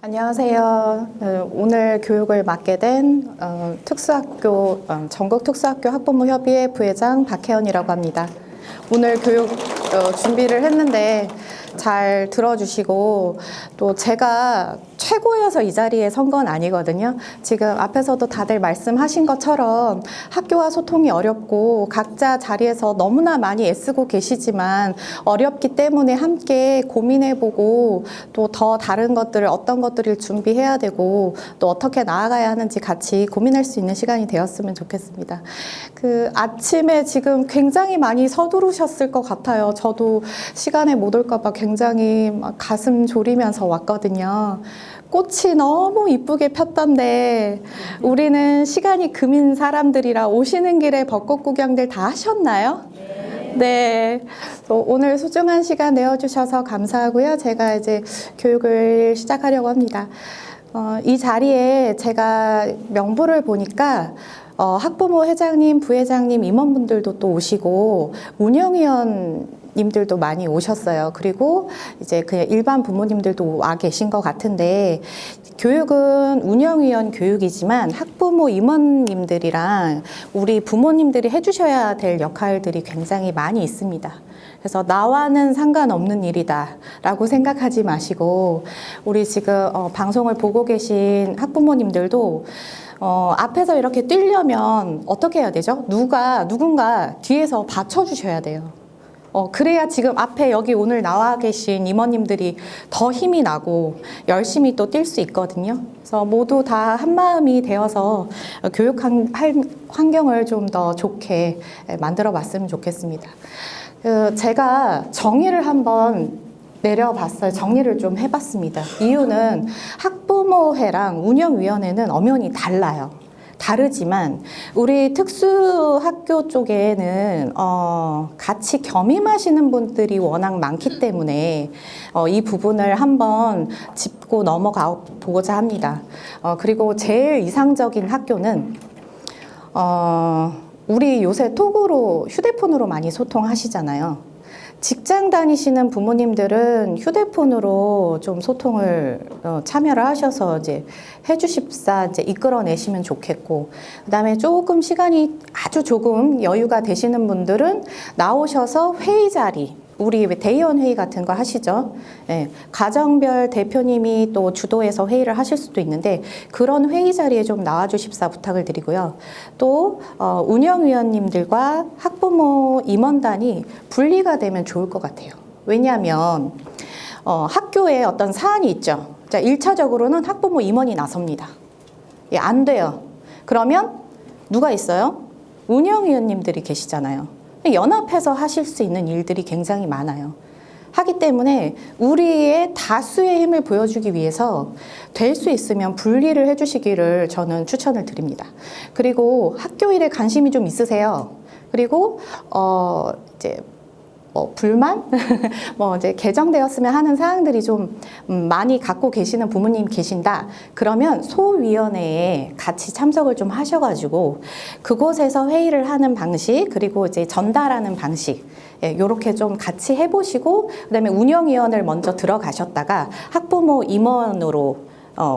안녕하세요. 오늘 교육을 맡게 된 특수학교 전국특수학교 학부모협의회 부회장 박혜연이라고 합니다. 오늘 교육 준비를 했는데 잘 들어주시고, 또 제가 최고여서 이 자리에 선 건 아니거든요. 지금 앞에서도 다들 말씀하신 것처럼 학교와 소통이 어렵고 각자 자리에서 너무나 많이 애쓰고 계시지만 어렵기 때문에 함께 고민해보고 또 더 다른 것들을 어떤 것들을 준비해야 되고 또 어떻게 나아가야 하는지 같이 고민할 수 있는 시간이 되었으면 좋겠습니다. 아침에 지금 굉장히 많이 서두르셨을 것 같아요. 저도 시간에 못 올까 봐 굉장히 막 가슴 졸이면서 왔거든요. 꽃이 너무 이쁘게 폈던데 우리는 시간이 금인 사람들이라 오시는 길에 벚꽃 구경들 다 하셨나요? 네. 오늘 소중한 시간 내어주셔서 감사하고요. 제가 이제 교육을 시작하려고 합니다. 이 자리에 제가 명부를 보니까 학부모 회장님, 부회장님, 임원분들도 또 오시고 운영위원님들도 많이 오셨어요. 그리고 이제 그냥 일반 부모님들도 와 계신 것 같은데, 교육은 운영위원 교육이지만 학부모 임원님들이랑 우리 부모님들이 해주셔야 될 역할들이 굉장히 많이 있습니다. 그래서 나와는 상관없는 일이다 라고 생각하지 마시고, 우리 지금 방송을 보고 계신 학부모님들도 앞에서 이렇게 뛰려면 어떻게 해야 되죠? 누군가 뒤에서 받쳐주셔야 돼요. 그래야 지금 앞에 여기 오늘 나와 계신 임원님들이 더 힘이 나고 열심히 또 뛸 수 있거든요. 그래서 모두 다 한마음이 되어서 교육 환경을 좀 더 좋게 만들어 봤으면 좋겠습니다. 제가 정의를 한번 내려봤어요. 정리를 좀 해봤습니다. 이유는 학부모회랑 운영위원회는 엄연히 달라요. 다르지만 우리 특수학교 쪽에는 같이 겸임하시는 분들이 워낙 많기 때문에 이 부분을 한번 짚고 넘어가 보고자 합니다. 그리고 제일 이상적인 학교는 우리 요새 톡으로 휴대폰으로 많이 소통하시잖아요. 직장 다니시는 부모님들은 휴대폰으로 좀 소통을 참여를 하셔서 이제 해주십사 이제 이끌어내시면 좋겠고, 그다음에 조금 시간이 아주 조금 여유가 되시는 분들은 나오셔서 회의 자리, 우리 대의원 회의 같은 거 하시죠. 예, 가정별 대표님이 또 주도해서 회의를 하실 수도 있는데 그런 회의 자리에 좀 나와주십사 부탁을 드리고요. 또 운영위원님들과 학부모 임원단이 분리가 되면 좋을 것 같아요. 왜냐하면 학교에 어떤 사안이 있죠. 자, 1차적으로는 학부모 임원이 나섭니다. 예, 안 돼요. 그러면 누가 있어요? 운영위원님들이 계시잖아요. 연합해서 하실 수 있는 일들이 굉장히 많아요. 하기 때문에 우리의 다수의 힘을 보여주기 위해서 될 수 있으면 분리를 해주시기를 저는 추천을 드립니다. 그리고 학교 일에 관심이 좀 있으세요. 그리고 이제 불만? 이제 개정되었으면 하는 사항들이 좀 많이 갖고 계시는 부모님 계신다. 그러면 소위원회에 같이 참석을 좀 하셔가지고 그곳에서 회의를 하는 방식, 그리고 이제 전달하는 방식, 요렇게 좀 같이 해보시고, 그다음에 운영위원을 먼저 들어가셨다가 학부모 임원으로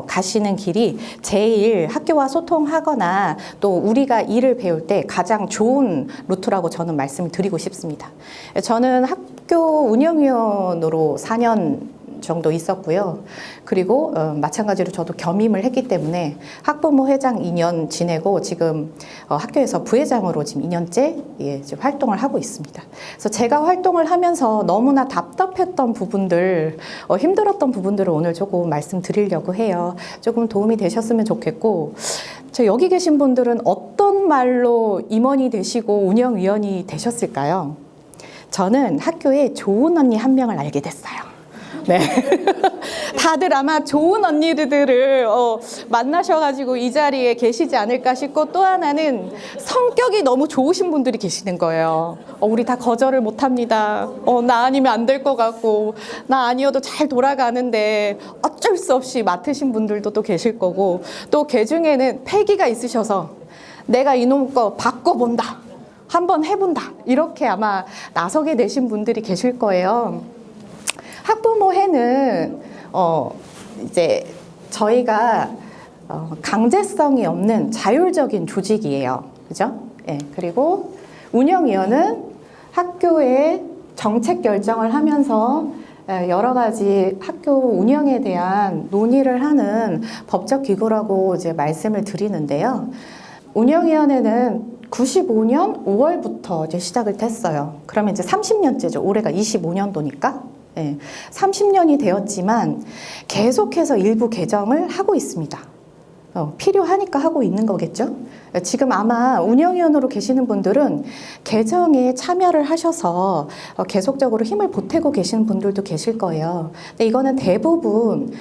가시는 길이 제일 학교와 소통하거나 또 우리가 일을 배울 때 가장 좋은 루트라고 저는 말씀을 드리고 싶습니다. 저는 학교 운영위원으로 4년 정도 있었고요. 그리고 마찬가지로 저도 겸임을 했기 때문에 학부모 회장 2년 지내고 지금 학교에서 부회장으로 지금 2년째 지금 활동을 하고 있습니다. 그래서 제가 활동을 하면서 너무나 답답했던 부분들, 힘들었던 부분들을 오늘 조금 말씀드리려고 해요. 조금 도움이 되셨으면 좋겠고, 여기 계신 분들은 어떤 말로 임원이 되시고 운영위원이 되셨을까요? 저는 학교에 좋은 언니 한 명을 알게 됐어요. 네. 다들 아마 좋은 언니들을 만나셔가지고 이 자리에 계시지 않을까 싶고, 또 하나는 성격이 너무 좋으신 분들이 계시는 거예요. 우리 다 거절을 못합니다. 나 아니면 안 될 것 같고, 나 아니어도 잘 돌아가는데 어쩔 수 없이 맡으신 분들도 또 계실 거고, 또 그 중에는 패기가 있으셔서 내가 이놈 거 바꿔본다, 한번 해본다, 이렇게 아마 나서게 되신 분들이 계실 거예요. 학부모회는 이제 저희가 강제성이 없는 자율적인 조직이에요. 그죠? 예, 그리고 운영위원은 학교의 정책 결정을 하면서 여러 가지 학교 운영에 대한 논의를 하는 법적 기구라고 이제 말씀을 드리는데요. 운영위원회는 95년 5월부터 이제 시작을 했어요. 그러면 이제 30년째죠. 올해가 25년도니까. 예, 30년이 되었지만 계속해서 일부 개정을 하고 있습니다. 필요하니까 하고 있는 거겠죠? 지금 아마 운영위원으로 계시는 분들은 개정에 참여를 하셔서 계속적으로 힘을 보태고 계시는 분들도 계실 거예요. 근데 이거는 대부분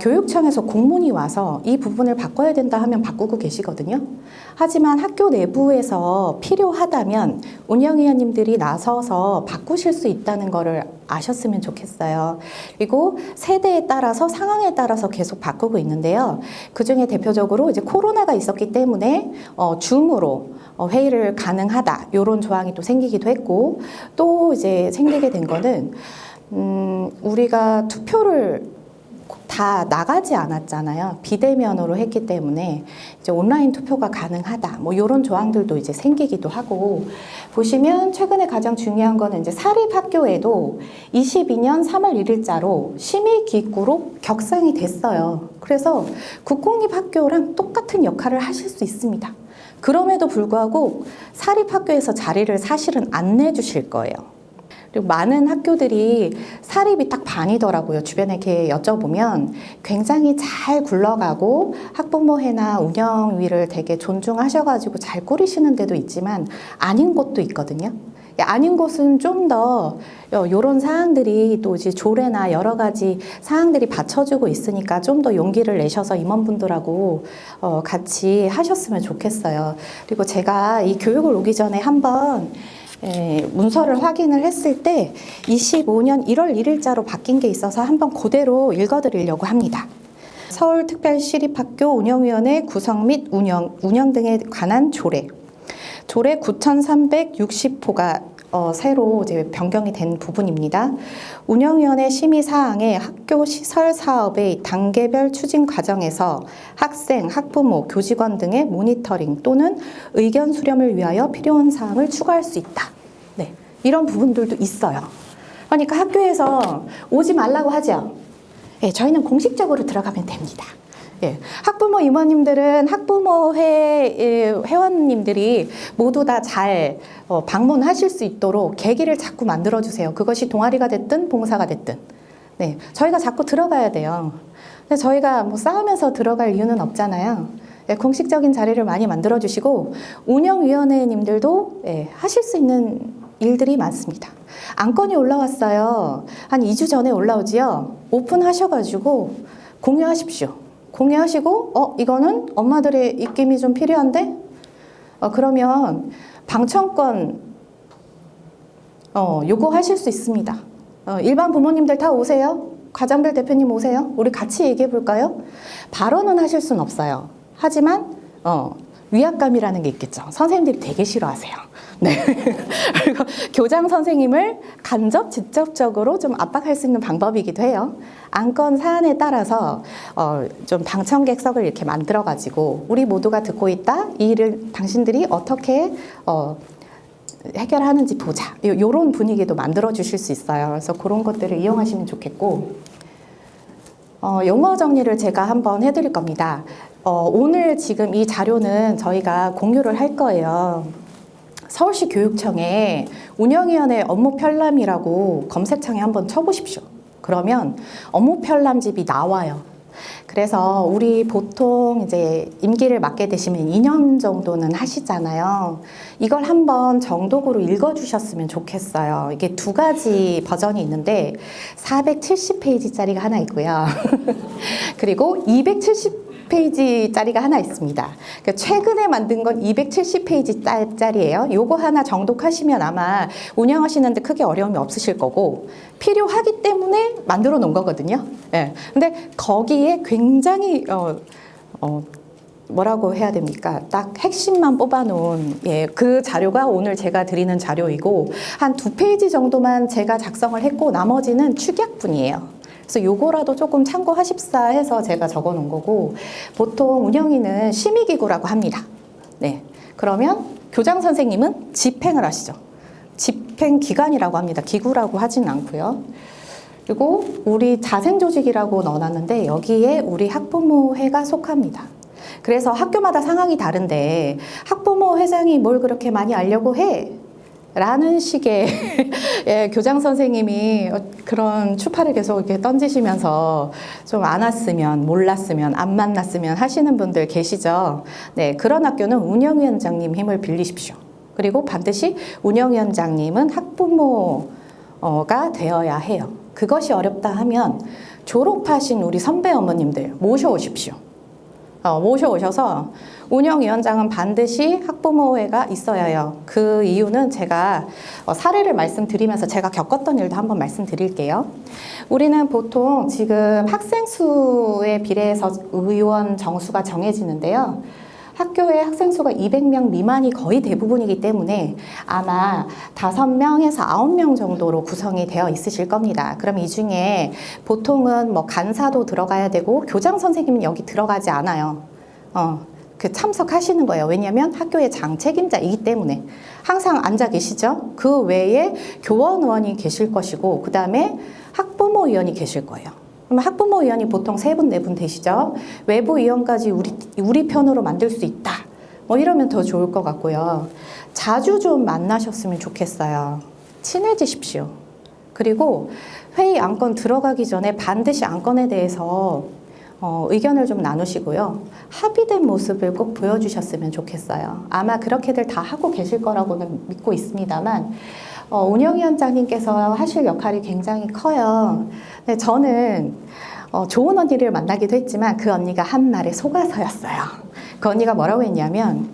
교육청에서 공문이 와서 이 부분을 바꿔야 된다 하면 바꾸고 계시거든요. 하지만 학교 내부에서 필요하다면 운영위원님들이 나서서 바꾸실 수 있다는 거를 아셨으면 좋겠어요. 그리고 세대에 따라서 상황에 따라서 계속 바꾸고 있는데요. 그중에 대표적으로 이제 코로나가 있었기 때문에 줌으로 회의를 가능하다 이런 조항이 또 생기기도 했고, 또 이제 생기게 된 거는 우리가 투표를 다 나가지 않았잖아요. 비대면으로 했기 때문에 이제 온라인 투표가 가능하다. 뭐 이런 조항들도 이제 생기기도 하고, 보시면 최근에 가장 중요한 거는 이제 사립학교에도 22년 3월 1일자로 심의기구로 격상이 됐어요. 그래서 국공립학교랑 똑같은 역할을 하실 수 있습니다. 그럼에도 불구하고 사립학교에서 자리를 사실은 안 내주실 거예요. 그리고 많은 학교들이 사립이 딱 반이더라고요. 주변에 이렇게 여쭤보면 굉장히 잘 굴러가고 학부모회나 운영위를 되게 존중하셔가지고 잘 꾸리시는 데도 있지만 아닌 곳도 있거든요. 아닌 곳은 좀 더 이런 사항들이 또 이제 조례나 여러 가지 사항들이 받쳐주고 있으니까 좀 더 용기를 내셔서 임원분들하고 같이 하셨으면 좋겠어요. 그리고 제가 이 교육을 오기 전에 한번 문서를 확인을 했을 때 25년 1월 1일자로 바뀐 게 있어서 한번 그대로 읽어드리려고 합니다. 서울특별시립학교 운영위원회 구성 및 운영 등에 관한 조례 9,360호가 새로 이제 변경이 된 부분입니다. 운영위원회 심의 사항에 학교 시설 사업의 단계별 추진 과정에서 학생, 학부모, 교직원 등의 모니터링 또는 의견 수렴을 위하여 필요한 사항을 추가할 수 있다. 네, 이런 부분들도 있어요. 그러니까 학교에서 오지 말라고 하죠. 네, 저희는 공식적으로 들어가면 됩니다. 예, 학부모 임원님들은 학부모회 회원님들이 모두 다 잘 방문하실 수 있도록 계기를 자꾸 만들어주세요. 그것이 동아리가 됐든 봉사가 됐든. 네, 저희가 자꾸 들어가야 돼요. 근데 저희가 뭐 싸우면서 들어갈 이유는 없잖아요. 예, 공식적인 자리를 많이 만들어주시고 운영위원회님들도 하실 수 있는 일들이 많습니다. 안건이 올라왔어요. 한 2주 전에 올라오지요. 오픈하셔가지고 공유하십시오. 공유하시고 이거는 엄마들의 입김이 좀 필요한데 그러면 방청권 요구하실 수 있습니다. 일반 부모님들 다 오세요. 과장별 대표님 오세요. 우리 같이 얘기해 볼까요? 발언은 하실 수는 없어요. 하지만 위압감이라는 게 있겠죠. 선생님들이 되게 싫어하세요. 네. 그리고 교장 선생님을 직접적으로 좀 압박할 수 있는 방법이기도 해요. 안건 사안에 따라서 좀 방청객석을 이렇게 만들어가지고 우리 모두가 듣고 있다. 이 일을 당신들이 어떻게 해결하는지 보자. 이런 분위기도 만들어 주실 수 있어요. 그래서 그런 것들을 이용하시면 좋겠고, 용어 정리를 제가 한번 해드릴 겁니다. 오늘 지금 이 자료는 저희가 공유를 할 거예요. 서울시 교육청에 운영위원회 업무 편람이라고 검색창에 한번 쳐보십시오. 그러면 업무 편람집이 나와요. 그래서 우리 보통 이제 임기를 맡게 되시면 2년 정도는 하시잖아요. 이걸 한번 정독으로 읽어주셨으면 좋겠어요. 이게 두 가지 버전이 있는데 470페이지짜리가 하나 있고요. 그리고 270페이지짜리가 하나 있습니다. 최근에 만든 건 270페이지짜리예요. 요거 하나 정독하시면 아마 운영하시는데 크게 어려움이 없으실 거고, 필요하기 때문에 만들어 놓은 거거든요. 예. 근데 거기에 굉장히 뭐라고 해야 됩니까? 딱 핵심만 뽑아놓은 그 자료가 오늘 제가 드리는 자료이고, 한 2페이지 정도만 제가 작성을 했고 나머지는 축약분이에요. 그래서 요거라도 조금 참고하십사 해서 제가 적어 놓은 거고, 보통 운영위는 심의기구라고 합니다. 네. 그러면 교장 선생님은 집행을 하시죠. 집행기관이라고 합니다. 기구라고 하진 않고요. 그리고 우리 자생조직이라고 넣어놨는데 여기에 우리 학부모회가 속합니다. 그래서 학교마다 상황이 다른데 학부모 회장이 뭘 그렇게 많이 알려고 해? 라는 식의 예, 교장 선생님이 그런 추파를 계속 이렇게 던지시면서 좀 안 왔으면, 몰랐으면, 안 만났으면 하시는 분들 계시죠. 네, 그런 학교는 운영위원장님 힘을 빌리십시오. 그리고 반드시 운영위원장님은 학부모가 되어야 해요. 그것이 어렵다 하면 졸업하신 우리 선배 어머님들 모셔오십시오. 모셔오셔서 운영위원장은 반드시 학부모회가 있어야 해요. 그 이유는 제가 사례를 말씀드리면서 제가 겪었던 일도 한번 말씀드릴게요. 우리는 보통 지금 학생 수에 비례해서 의원 정수가 정해지는데요. 학교의 학생 수가 200명 미만이 거의 대부분이기 때문에 아마 5명에서 9명 정도로 구성이 되어 있으실 겁니다. 그럼 이 중에 보통은 뭐 간사도 들어가야 되고 교장 선생님은 여기 들어가지 않아요. 그 참석하시는 거예요. 왜냐하면 학교의 장 책임자이기 때문에 항상 앉아 계시죠. 그 외에 교원의원이 계실 것이고 그 다음에 학부모위원이 계실 거예요. 그럼 학부모위원이 보통 3분, 4분 되시죠. 외부위원까지 우리 편으로 만들 수 있다. 뭐 이러면 더 좋을 것 같고요. 자주 좀 만나셨으면 좋겠어요. 친해지십시오. 그리고 회의 안건 들어가기 전에 반드시 안건에 대해서 의견을 좀 나누시고요. 합의된 모습을 꼭 보여주셨으면 좋겠어요. 아마 그렇게들 다 하고 계실 거라고는 믿고 있습니다만 운영위원장님께서 하실 역할이 굉장히 커요. 네, 저는 좋은 언니를 만나기도 했지만 그 언니가 한 말에 속아서였어요. 그 언니가 뭐라고 했냐면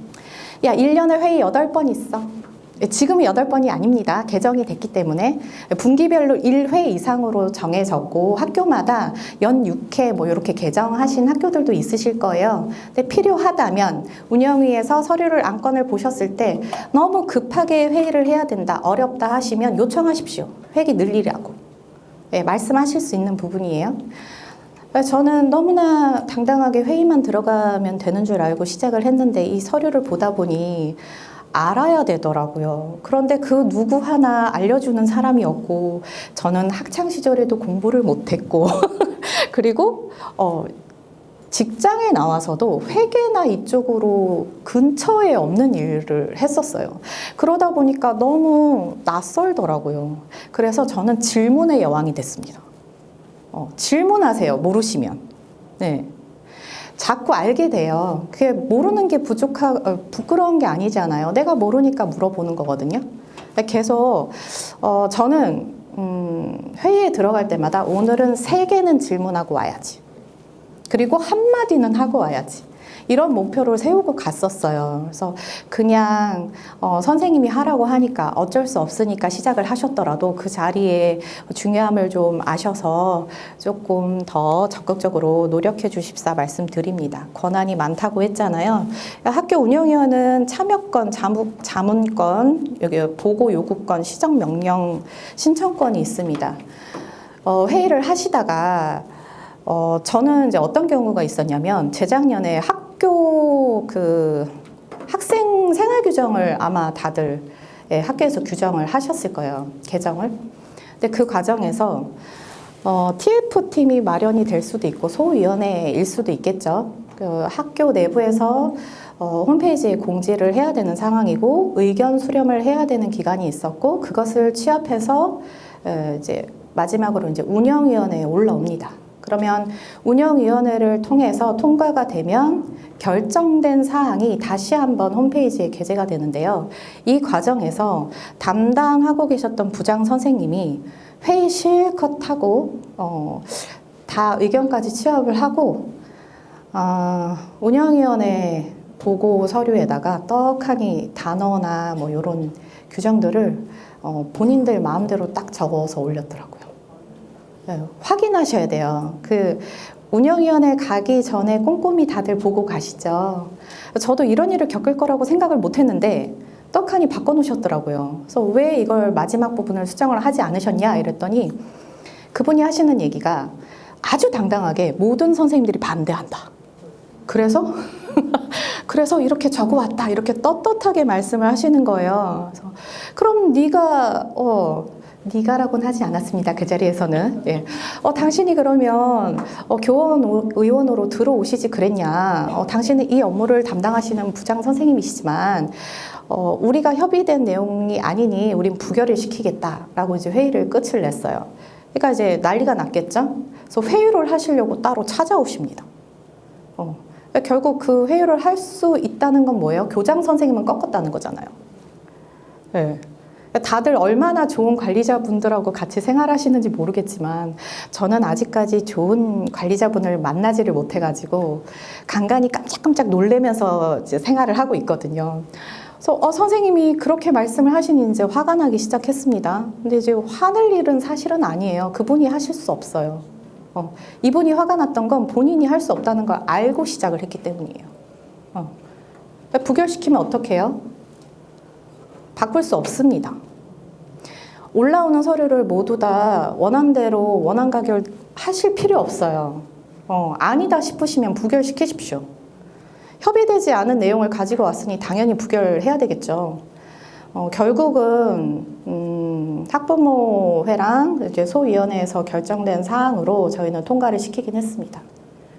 야 1년에 회의 8번 있어. 지금은 8번이 아닙니다. 개정이 됐기 때문에 분기별로 1회 이상으로 정해졌고 학교마다 연 6회 뭐 이렇게 개정하신 학교들도 있으실 거예요. 근데 필요하다면 운영위에서 서류를 안건을 보셨을 때 너무 급하게 회의를 해야 된다, 어렵다 하시면 요청하십시오. 회기 늘리라고. 네, 말씀하실 수 있는 부분이에요. 저는 너무나 당당하게 회의만 들어가면 되는 줄 알고 시작을 했는데 이 서류를 보다 보니 알아야 되더라고요. 그런데 그 누구 하나 알려주는 사람이 없고 저는 학창 시절에도 공부를 못했고 그리고 직장에 나와서도 회계나 이쪽으로 근처에 없는 일을 했었어요. 그러다 보니까 너무 낯설더라고요. 그래서 저는 질문의 여왕이 됐습니다. 질문하세요. 모르시면. 네. 자꾸 알게 돼요. 그게 모르는 게 부끄러운 게 아니잖아요. 내가 모르니까 물어보는 거거든요. 계속 저는 회의에 들어갈 때마다 오늘은 3개는 질문하고 와야지. 그리고 한마디는 하고 와야지. 이런 목표를 세우고 갔었어요. 그래서 그냥 선생님이 하라고 하니까 어쩔 수 없으니까 시작을 하셨더라도 그 자리에 중요함을 좀 아셔서 조금 더 적극적으로 노력해 주십사 말씀드립니다. 권한이 많다고 했잖아요. 학교 운영위원은 참여권, 자문권, 여기 보고 요구권, 시정명령 신청권이 있습니다. 회의를 하시다가 저는 이제 어떤 경우가 있었냐면 재작년에 학교 학생 생활 규정을 아마 다들 학교에서 규정을 하셨을 거예요. 개정을. 근데 그 과정에서 TF팀이 마련이 될 수도 있고 소위원회일 수도 있겠죠. 그 학교 내부에서 홈페이지에 공지를 해야 되는 상황이고 의견 수렴을 해야 되는 기간이 있었고 그것을 취합해서 이제 마지막으로 이제 운영위원회에 올라옵니다. 그러면 운영위원회를 통해서 통과가 되면 결정된 사항이 다시 한번 홈페이지에 게재가 되는데요. 이 과정에서 담당하고 계셨던 부장 선생님이 회의 실컷 하고 다 의견까지 취합을 하고 운영위원회 보고 서류에다가 떡하니 단어나 뭐 이런 규정들을 본인들 마음대로 딱 적어서 올렸더라고요. 네, 확인하셔야 돼요. 그 운영위원회 가기 전에 꼼꼼히 다들 보고 가시죠. 저도 이런 일을 겪을 거라고 생각을 못 했는데 떡하니 바꿔놓으셨더라고요. 그래서 왜 이걸 마지막 부분을 수정을 하지 않으셨냐 이랬더니 그분이 하시는 얘기가 아주 당당하게 모든 선생님들이 반대한다. 그래서 그래서 이렇게 적어왔다. 이렇게 떳떳하게 말씀을 하시는 거예요. 그래서 그럼 네가라고는 하지 않았습니다. 그 자리에서는. 예. 당신이 그러면 교원 의원으로 들어오시지 그랬냐. 당신은 이 업무를 담당하시는 부장 선생님이시지만 우리가 협의된 내용이 아니니 우린 부결을 시키겠다라고 이제 회의를 끝을 냈어요. 그러니까 이제 난리가 났겠죠. 그래서 회의를 하시려고 따로 찾아오십니다. 결국 그 회의를 할 수 있다는 건 뭐예요? 교장 선생님은 꺾었다는 거잖아요. 네. 다들 얼마나 좋은 관리자분들하고 같이 생활하시는지 모르겠지만 저는 아직까지 좋은 관리자분을 만나지를 못해가지고 간간히 깜짝깜짝 놀래면서 이제 생활을 하고 있거든요. 그래서 선생님이 그렇게 말씀을 하시니 이제 화가 나기 시작했습니다. 근데 이제 화낼 일은 사실은 아니에요. 그분이 하실 수 없어요. 이분이 화가 났던 건 본인이 할 수 없다는 걸 알고 시작을 했기 때문이에요. 부결시키면 어떻게 해요? 바꿀 수 없습니다. 올라오는 서류를 모두 다 원안대로 원안 가결 하실 필요 없어요. 아니다 싶으시면 부결시키십시오. 협의되지 않은 내용을 가지고 왔으니 당연히 부결해야 되겠죠. 결국은 학부모회랑 이제 소위원회에서 결정된 사항으로 저희는 통과를 시키긴 했습니다.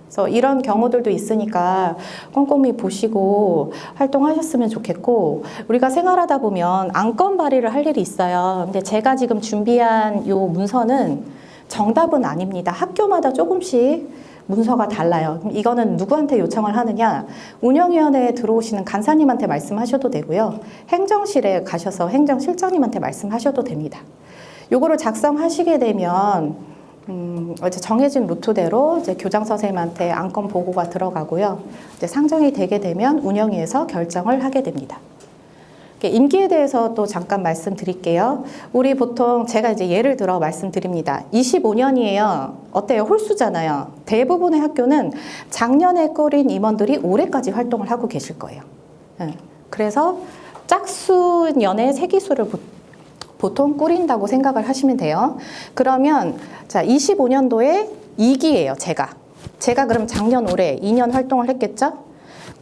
그래서 이런 경우들도 있으니까 꼼꼼히 보시고 활동하셨으면 좋겠고, 우리가 생활하다 보면 안건 발의를 할 일이 있어요. 근데 제가 지금 준비한 요 문서는 정답은 아닙니다. 학교마다 조금씩 문서가 달라요. 이거는 누구한테 요청을 하느냐? 운영위원회에 들어오시는 간사님한테 말씀하셔도 되고요. 행정실에 가셔서 행정실장님한테 말씀하셔도 됩니다. 요거를 작성하시게 되면 이제 정해진 루트대로 이제 교장 선생님한테 안건 보고가 들어가고요. 이제 상정이 되게 되면 운영위에서 결정을 하게 됩니다. 임기에 대해서 또 잠깐 말씀드릴게요. 우리 보통 제가 이제 예를 들어 말씀드립니다. 25년이에요. 어때요? 홀수잖아요. 대부분의 학교는 작년에 꾸린 임원들이 올해까지 활동을 하고 계실 거예요. 그래서 짝수년에 세기수를 보통 꾸린다고 생각을 하시면 돼요. 그러면 자 25년도에 2기예요. 제가 그럼 작년 올해 2년 활동을 했겠죠?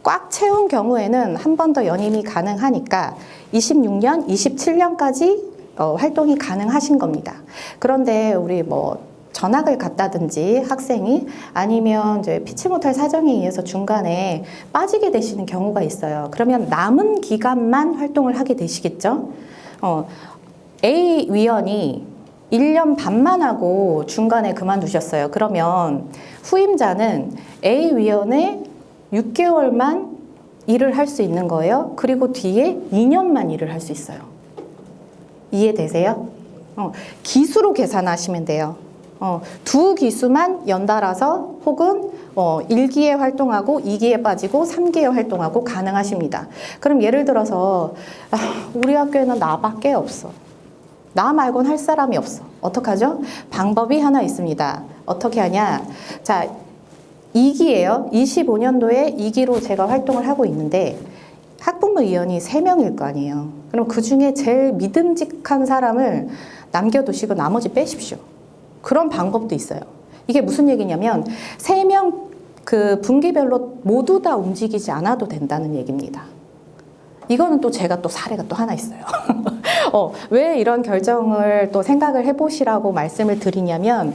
꽉 채운 경우에는 한 번 더 연임이 가능하니까 26년, 27년까지 활동이 가능하신 겁니다. 그런데 우리 뭐 전학을 갔다든지 학생이 아니면 이제 피치 못할 사정에 의해서 중간에 빠지게 되시는 경우가 있어요. 그러면 남은 기간만 활동을 하게 되시겠죠? A 위원이 1년 반만 하고 중간에 그만두셨어요. 그러면 후임자는 A 위원의 6개월만 일을 할 수 있는 거예요. 그리고 뒤에 2년만 일을 할 수 있어요. 이해되세요? 기수로 계산하시면 돼요. 두 기수만 연달아서 혹은 1기에 활동하고 2기에 빠지고 3기에 활동하고 가능하십니다. 그럼 예를 들어서 우리 학교에는 나밖에 없어. 나 말고는 할 사람이 없어. 어떡하죠? 방법이 하나 있습니다. 어떻게 하냐? 자, 2기예요. 25년도에 2기로 제가 활동을 하고 있는데 학부모위원이 3명일 거 아니에요. 그럼 그 중에 제일 믿음직한 사람을 남겨두시고 나머지 빼십시오. 그런 방법도 있어요. 이게 무슨 얘기냐면 3명 그 분기별로 모두 다 움직이지 않아도 된다는 얘기입니다. 이거는 또 제가 또 사례가 또 하나 있어요. 왜 이런 결정을 또 생각을 해보시라고 말씀을 드리냐면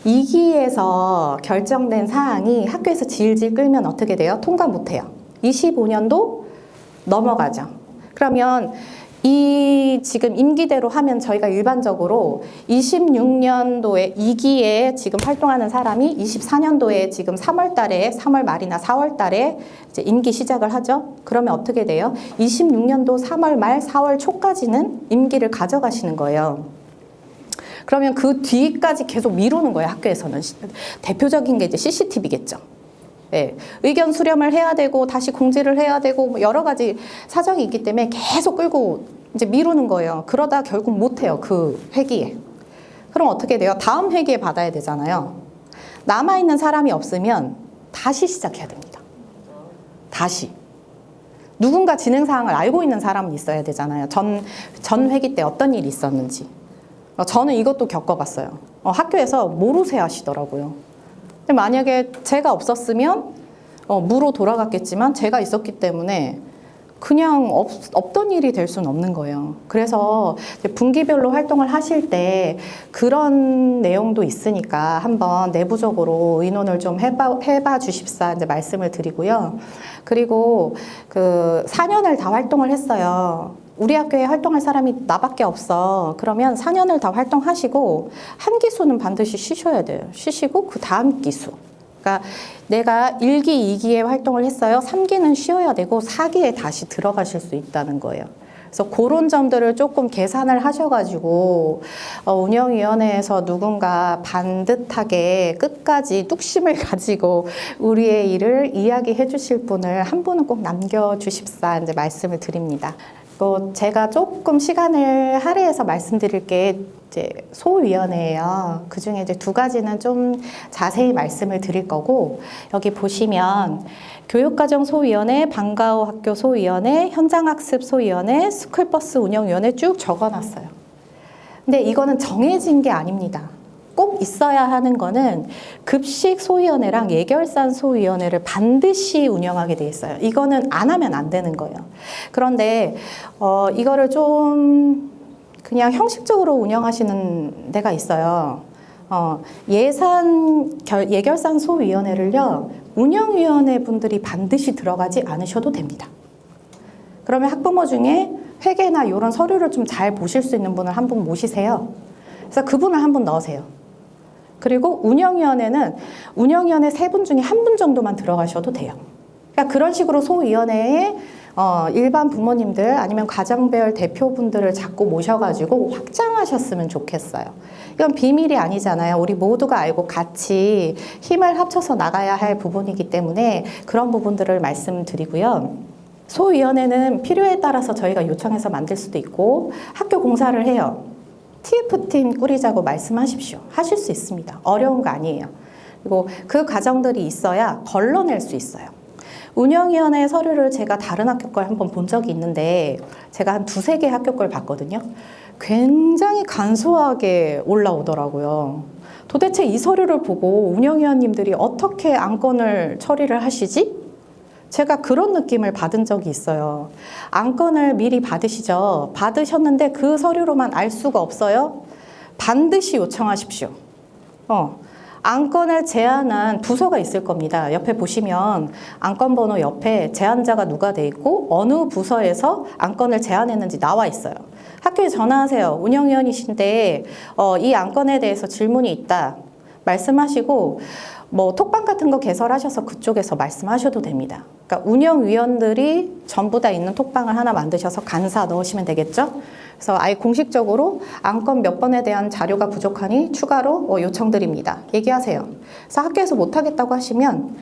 2기에서 결정된 사항이 학교에서 질질 끌면 어떻게 돼요? 통과 못해요. 25년도 넘어가죠. 그러면 이 지금 임기대로 하면 저희가 일반적으로 26년도에 2기에 지금 활동하는 사람이 24년도에 지금 3월 말이나 4월 달에 이제 임기 시작을 하죠. 그러면 어떻게 돼요? 26년도 3월 말 4월 초까지는 임기를 가져가시는 거예요. 그러면 그 뒤까지 계속 미루는 거예요, 학교에서는. 대표적인 게 이제 CCTV겠죠. 네. 의견 수렴을 해야 되고, 다시 공지를 해야 되고, 뭐 여러 가지 사정이 있기 때문에 계속 끌고 이제 미루는 거예요. 그러다 결국 못해요, 그 회기에. 그럼 어떻게 돼요? 다음 회기에 받아야 되잖아요. 남아있는 사람이 없으면 다시 시작해야 됩니다. 다시. 누군가 진행사항을 알고 있는 사람은 있어야 되잖아요. 전 회기 때 어떤 일이 있었는지. 저는 이것도 겪어봤어요. 학교에서 모르쇠 하시더라고요. 근데 만약에 제가 없었으면 무로 돌아갔겠지만 제가 있었기 때문에 그냥 없던 일이 될 수는 없는 거예요. 그래서 분기별로 활동을 하실 때 그런 내용도 있으니까 한번 내부적으로 의논을 좀 해봐 주십사 이제 말씀을 드리고요. 그리고 그 4년을 다 활동을 했어요. 우리 학교에 활동할 사람이 나밖에 없어. 그러면 4년을 다 활동하시고 한 기수는 반드시 쉬셔야 돼요. 쉬시고 그 다음 기수. 그러니까 내가 1기, 2기에 활동을 했어요. 3기는 쉬어야 되고 4기에 다시 들어가실 수 있다는 거예요. 그래서 그런 점들을 조금 계산을 하셔가지고 운영위원회에서 누군가 반듯하게 끝까지 뚝심을 가지고 우리의 일을 이야기해 주실 분을 한 분은 꼭 남겨주십사 이제 말씀을 드립니다. 또 제가 조금 시간을 할애해서 말씀드릴 게 이제 소위원회예요. 그 중에 이제 2가지는 좀 자세히 말씀을 드릴 거고, 여기 보시면 교육과정 소위원회, 방과후 학교 소위원회, 현장학습 소위원회, 스쿨버스 운영위원회 쭉 적어놨어요. 근데 이거는 정해진 게 아닙니다. 꼭 있어야 하는 거는 급식 소위원회랑 예결산 소위원회를 반드시 운영하게 돼 있어요. 이거는 안 하면 안 되는 거예요. 그런데 이거를 좀 그냥 형식적으로 운영하시는 데가 있어요. 예결산 소위원회를요, 운영위원회 분들이 반드시 들어가지 않으셔도 됩니다. 그러면 학부모 중에 회계나 이런 서류를 좀 잘 보실 수 있는 분을 한 분 모시세요. 그래서 그분을 한 분 넣으세요. 그리고 운영위원회는 운영위원회 3분 중에 1분 정도만 들어가셔도 돼요. 그러니까 그런 식으로 소위원회에 일반 부모님들 아니면 가정별 대표분들을 자꾸 모셔가지고 확장하셨으면 좋겠어요. 이건 비밀이 아니잖아요. 우리 모두가 알고 같이 힘을 합쳐서 나가야 할 부분이기 때문에 그런 부분들을 말씀드리고요. 소위원회는 필요에 따라서 저희가 요청해서 만들 수도 있고 학교 공사를 해요. TF팀 꾸리자고 말씀하십시오. 하실 수 있습니다. 어려운 거 아니에요. 그리고 그 과정들이 있어야 걸러낼 수 있어요. 운영위원회 서류를 제가 다른 학교 걸 한번 본 적이 있는데 제가 한 2-3개 학교 걸 봤거든요. 굉장히 간소하게 올라오더라고요. 도대체 이 서류를 보고 운영위원님들이 어떻게 안건을 처리를 하시지? 제가 그런 느낌을 받은 적이 있어요. 안건을 미리 받으시죠. 받으셨는데 그 서류로만 알 수가 없어요. 반드시 요청하십시오. 안건을 제안한 부서가 있을 겁니다. 옆에 보시면 안건 번호 옆에 제안자가 누가 돼 있고 어느 부서에서 안건을 제안했는지 나와 있어요. 학교에 전화하세요. 운영위원이신데 이 안건에 대해서 질문이 있다. 말씀하시고 뭐 톡방 같은 거 개설하셔서 그쪽에서 말씀하셔도 됩니다. 그러니까 운영위원들이 전부 다 있는 톡방을 하나 만드셔서 간사 넣으시면 되겠죠? 그래서 아예 공식적으로 안건 몇 번에 대한 자료가 부족하니 추가로 요청드립니다. 얘기하세요. 그래서 학교에서 못하겠다고 하시면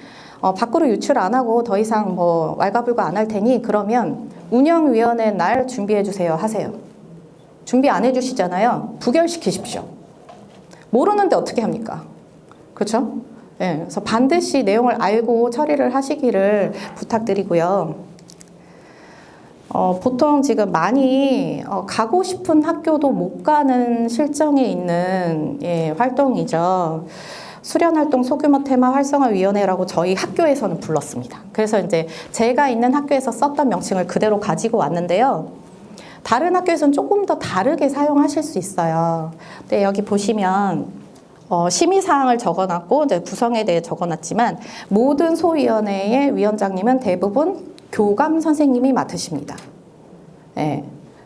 밖으로 유출 안 하고 더 이상 뭐 왈가불가 안 할 테니 그러면 운영위원회 날 준비해 주세요 하세요. 준비 안 해주시잖아요. 부결시키십시오. 모르는데 어떻게 합니까? 그렇죠? 네, 그래서 반드시 내용을 알고 처리를 하시기를 부탁드리고요. 보통 지금 많이 가고 싶은 학교도 못 가는 실정에 있는 활동이죠. 수련활동 소규모 테마 활성화위원회라고 저희 학교에서는 불렀습니다. 그래서 이제 제가 있는 학교에서 썼던 명칭을 그대로 가지고 왔는데요. 다른 학교에서는 조금 더 다르게 사용하실 수 있어요. 근데 여기 보시면 심의사항을 적어놨고 이제 구성에 대해 적어놨지만 모든 소위원회의 위원장님은 대부분 교감 선생님이 맡으십니다. 네.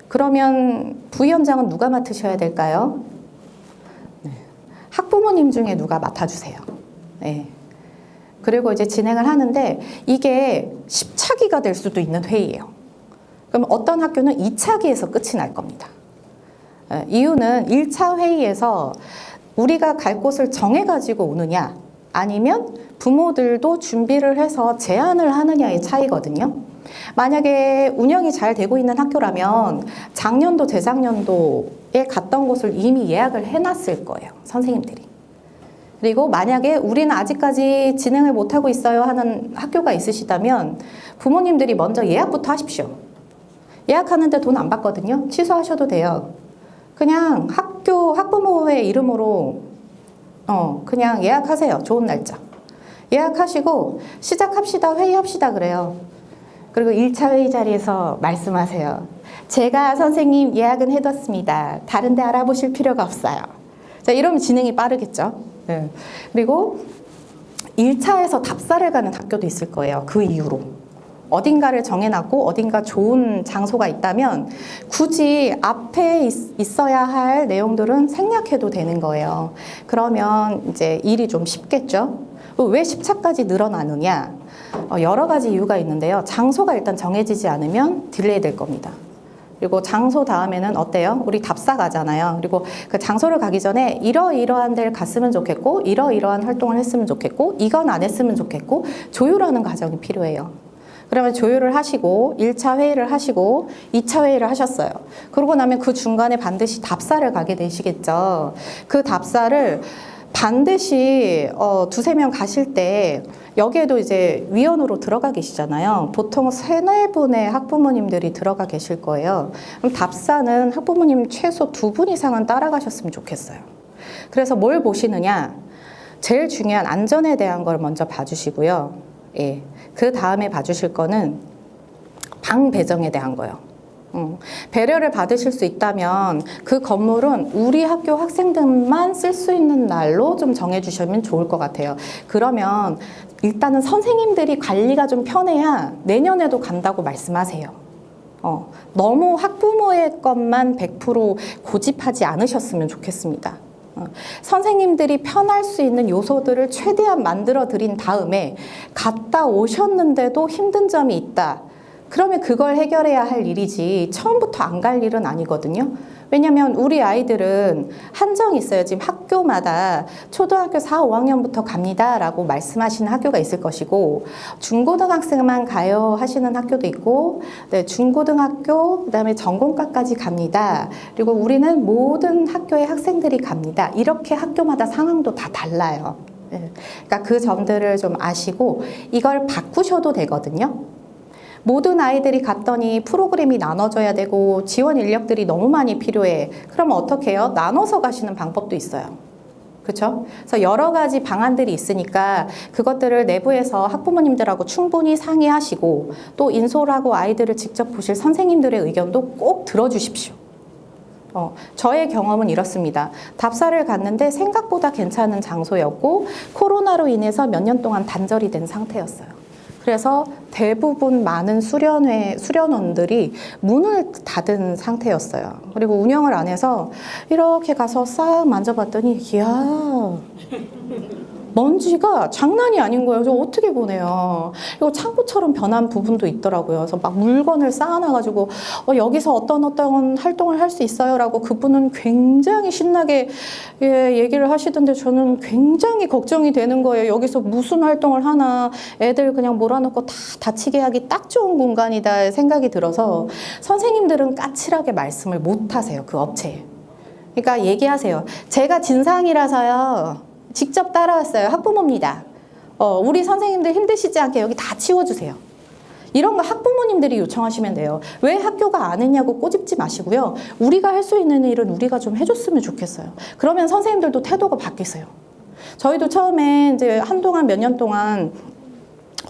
그러면 부위원장은 누가 맡으셔야 될까요? 네. 학부모님 중에 누가 맡아주세요. 네. 그리고 이제 진행을 하는데 이게 10차기가 될 수도 있는 회의예요. 그럼 어떤 학교는 2차기에서 끝이 날 겁니다. 네. 이유는 1차 회의에서 우리가 갈 곳을 정해가지고 오느냐 아니면 부모들도 준비를 해서 제안을 하느냐의 차이거든요. 만약에 운영이 잘 되고 있는 학교라면 작년도 재작년도에 갔던 곳을 이미 예약을 해놨을 거예요. 선생님들이. 그리고 만약에 우리는 아직까지 진행을 못하고 있어요 하는 학교가 있으시다면 부모님들이 먼저 예약부터 하십시오. 예약하는데 돈 안 받거든요. 취소하셔도 돼요. 그냥 학부모회 이름으로 그냥 예약하세요. 좋은 날짜. 예약하시고 시작합시다, 회의합시다 그래요. 그리고 1차 회의 자리에서 말씀하세요. 제가 선생님 예약은 해뒀습니다. 다른 데 알아보실 필요가 없어요. 자, 이러면 진행이 빠르겠죠. 네. 그리고 1차에서 답사를 가는 학교도 있을 거예요. 그 이후로. 어딘가를 정해놨고 어딘가 좋은 장소가 있다면 굳이 앞에 있어야 할 내용들은 생략해도 되는 거예요. 그러면 이제 일이 좀 쉽겠죠. 왜 10차까지 늘어나느냐? 여러 가지 이유가 있는데요. 장소가 일단 정해지지 않으면 딜레이 될 겁니다. 그리고 장소 다음에는 어때요? 우리 답사 가잖아요. 그리고 그 장소를 가기 전에 이러이러한 데를 갔으면 좋겠고 이러이러한 활동을 했으면 좋겠고 이건 안 했으면 좋겠고 조율하는 과정이 필요해요. 그러면 조율을 하시고 1차 회의를 하시고 2차 회의를 하셨어요. 그러고 나면 그 중간에 반드시 답사를 가게 되시겠죠. 그 답사를 반드시 두세 명 가실 때 여기에도 이제 위원으로 들어가 계시잖아요. 보통 3-4분의 학부모님들이 들어가 계실 거예요. 그럼 답사는 학부모님 최소 2분 이상은 따라가셨으면 좋겠어요. 그래서 뭘 보시느냐? 제일 중요한 안전에 대한 걸 먼저 봐주시고요. 예. 그 다음에 봐주실 거는 방 배정에 대한 거예요. 배려를 받으실 수 있다면 그 건물은 우리 학교 학생들만 쓸 수 있는 날로 좀 정해주시면 좋을 것 같아요. 그러면 일단은 선생님들이 관리가 좀 편해야 내년에도 간다고 말씀하세요. 너무 학부모의 것만 100% 고집하지 않으셨으면 좋겠습니다. 선생님들이 편할 수 있는 요소들을 최대한 만들어 드린 다음에 갔다 오셨는데도 힘든 점이 있다. 그러면 그걸 해결해야 할 일이지 처음부터 안 갈 일은 아니거든요. 왜냐면 우리 아이들은 한정이 있어요. 지금 학교마다 초등학교 4, 5학년부터 갑니다 라고 말씀하시는 학교가 있을 것이고 중고등학생만 가요 하시는 학교도 있고 네, 중고등학교 그다음에 전공과까지 갑니다. 그리고 우리는 모든 학교의 학생들이 갑니다. 이렇게 학교마다 상황도 다 달라요. 그러니까 그 점들을 좀 아시고 이걸 바꾸셔도 되거든요. 모든 아이들이 갔더니 프로그램이 나눠져야 되고 지원 인력들이 너무 많이 필요해. 그러면 어떻게 해요? 나눠서 가시는 방법도 있어요. 그렇죠? 그래서 여러 가지 방안들이 있으니까 그것들을 내부에서 학부모님들하고 충분히 상의하시고 또 인솔하고 아이들을 직접 보실 선생님들의 의견도 꼭 들어주십시오. 저의 경험은 이렇습니다. 답사를 갔는데 생각보다 괜찮은 장소였고 코로나로 인해서 몇 년 동안 단절이 된 상태였어요. 그래서 대부분 많은 수련원들이 문을 닫은 상태였어요. 그리고 운영을 안 해서 이렇게 가서 싹 만져봤더니 이야 먼지가 장난이 아닌 거예요. 저 어떻게 보내요. 그리고 창고처럼 변한 부분도 있더라고요. 그래서 막 물건을 쌓아놔가지고 여기서 어떤 활동을 할 수 있어요 라고 그분은 굉장히 신나게 얘기를 하시던데 저는 굉장히 걱정이 되는 거예요. 여기서 무슨 활동을 하나 애들 그냥 몰아넣고 다 다치게 하기 딱 좋은 공간이다 생각이 들어서 선생님들은 까칠하게 말씀을 못 하세요. 그 업체에. 그러니까 얘기하세요. 제가 진상이라서요. 직접 따라왔어요. 학부모입니다. 우리 선생님들 힘드시지 않게 여기 다 치워주세요. 이런 거 학부모님들이 요청하시면 돼요. 왜 학교가 안 했냐고 꼬집지 마시고요. 우리가 할 수 있는 일은 우리가 좀 해줬으면 좋겠어요. 그러면 선생님들도 태도가 바뀌세요. 저희도 처음에 이제 한동안 몇 년 동안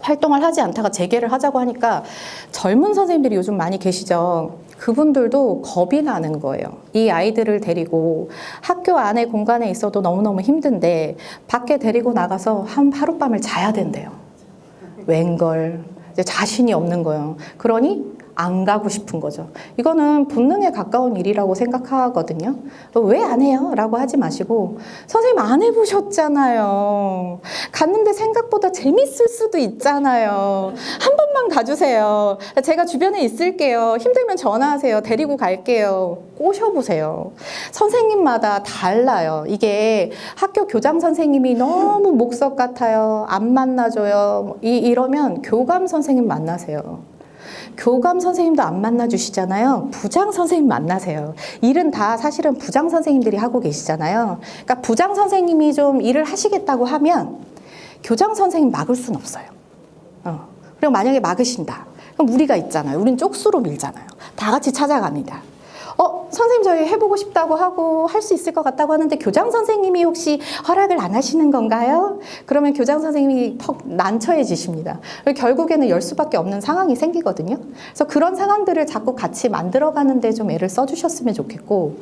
활동을 하지 않다가 재개를 하자고 하니까 젊은 선생님들이 요즘 많이 계시죠. 그분들도 겁이 나는 거예요. 이 아이들을 데리고 학교 안에 공간에 있어도 너무너무 힘든데 밖에 데리고 나가서 하룻밤을 자야 된대요. 웬걸 이제 자신이 없는 거예요. 그러니 안 가고 싶은 거죠. 이거는 본능에 가까운 일이라고 생각하거든요. 왜 안 해요? 라고 하지 마시고 선생님 안 해보셨잖아요. 갔는데 생각보다 재밌을 수도 있잖아요. 한 번만 가주세요. 제가 주변에 있을게요. 힘들면 전화하세요. 데리고 갈게요. 꼬셔보세요. 선생님마다 달라요. 이게 학교 교장 선생님이 너무 목석 같아요. 안 만나줘요. 이러면 교감 선생님 만나세요. 교감 선생님도 안 만나주시잖아요. 부장 선생님 만나세요. 일은 다 사실은 부장 선생님들이 하고 계시잖아요. 그러니까 부장 선생님이 좀 일을 하시겠다고 하면 교장 선생님 막을 수는 없어요. 그리고 만약에 막으신다. 그럼 우리가 있잖아요. 우린 쪽수로 밀잖아요. 다 같이 찾아갑니다. 선생님 저희 해보고 싶다고 하고 할 수 있을 것 같다고 하는데 교장 선생님이 혹시 허락을 안 하시는 건가요? 그러면 교장 선생님이 퍽 난처해지십니다. 결국에는 열 수밖에 없는 상황이 생기거든요. 그래서 그런 상황들을 자꾸 같이 만들어가는데 좀 애를 써주셨으면 좋겠고,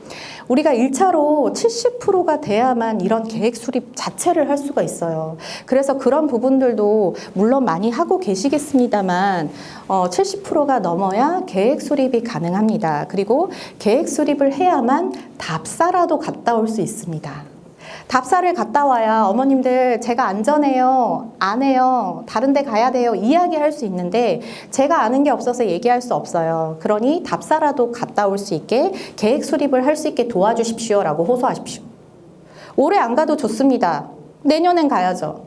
우리가 1차로 70%가 돼야만 이런 계획 수립 자체를 할 수가 있어요. 그래서 그런 부분들도 물론 많이 하고 계시겠습니다만 70%가 넘어야 계획 수립이 가능합니다. 그리고 계획 수립을 해야만 답사라도 갔다 올 수 있습니다. 답사를 갔다 와야 어머님들 제가 안전해요, 안 해요, 다른 데 가야 돼요 이야기할 수 있는데 제가 아는 게 없어서 얘기할 수 없어요. 그러니 답사라도 갔다 올 수 있게 계획 수립을 할 수 있게 도와주십시오 라고 호소하십시오. 올해 안 가도 좋습니다. 내년엔 가야죠.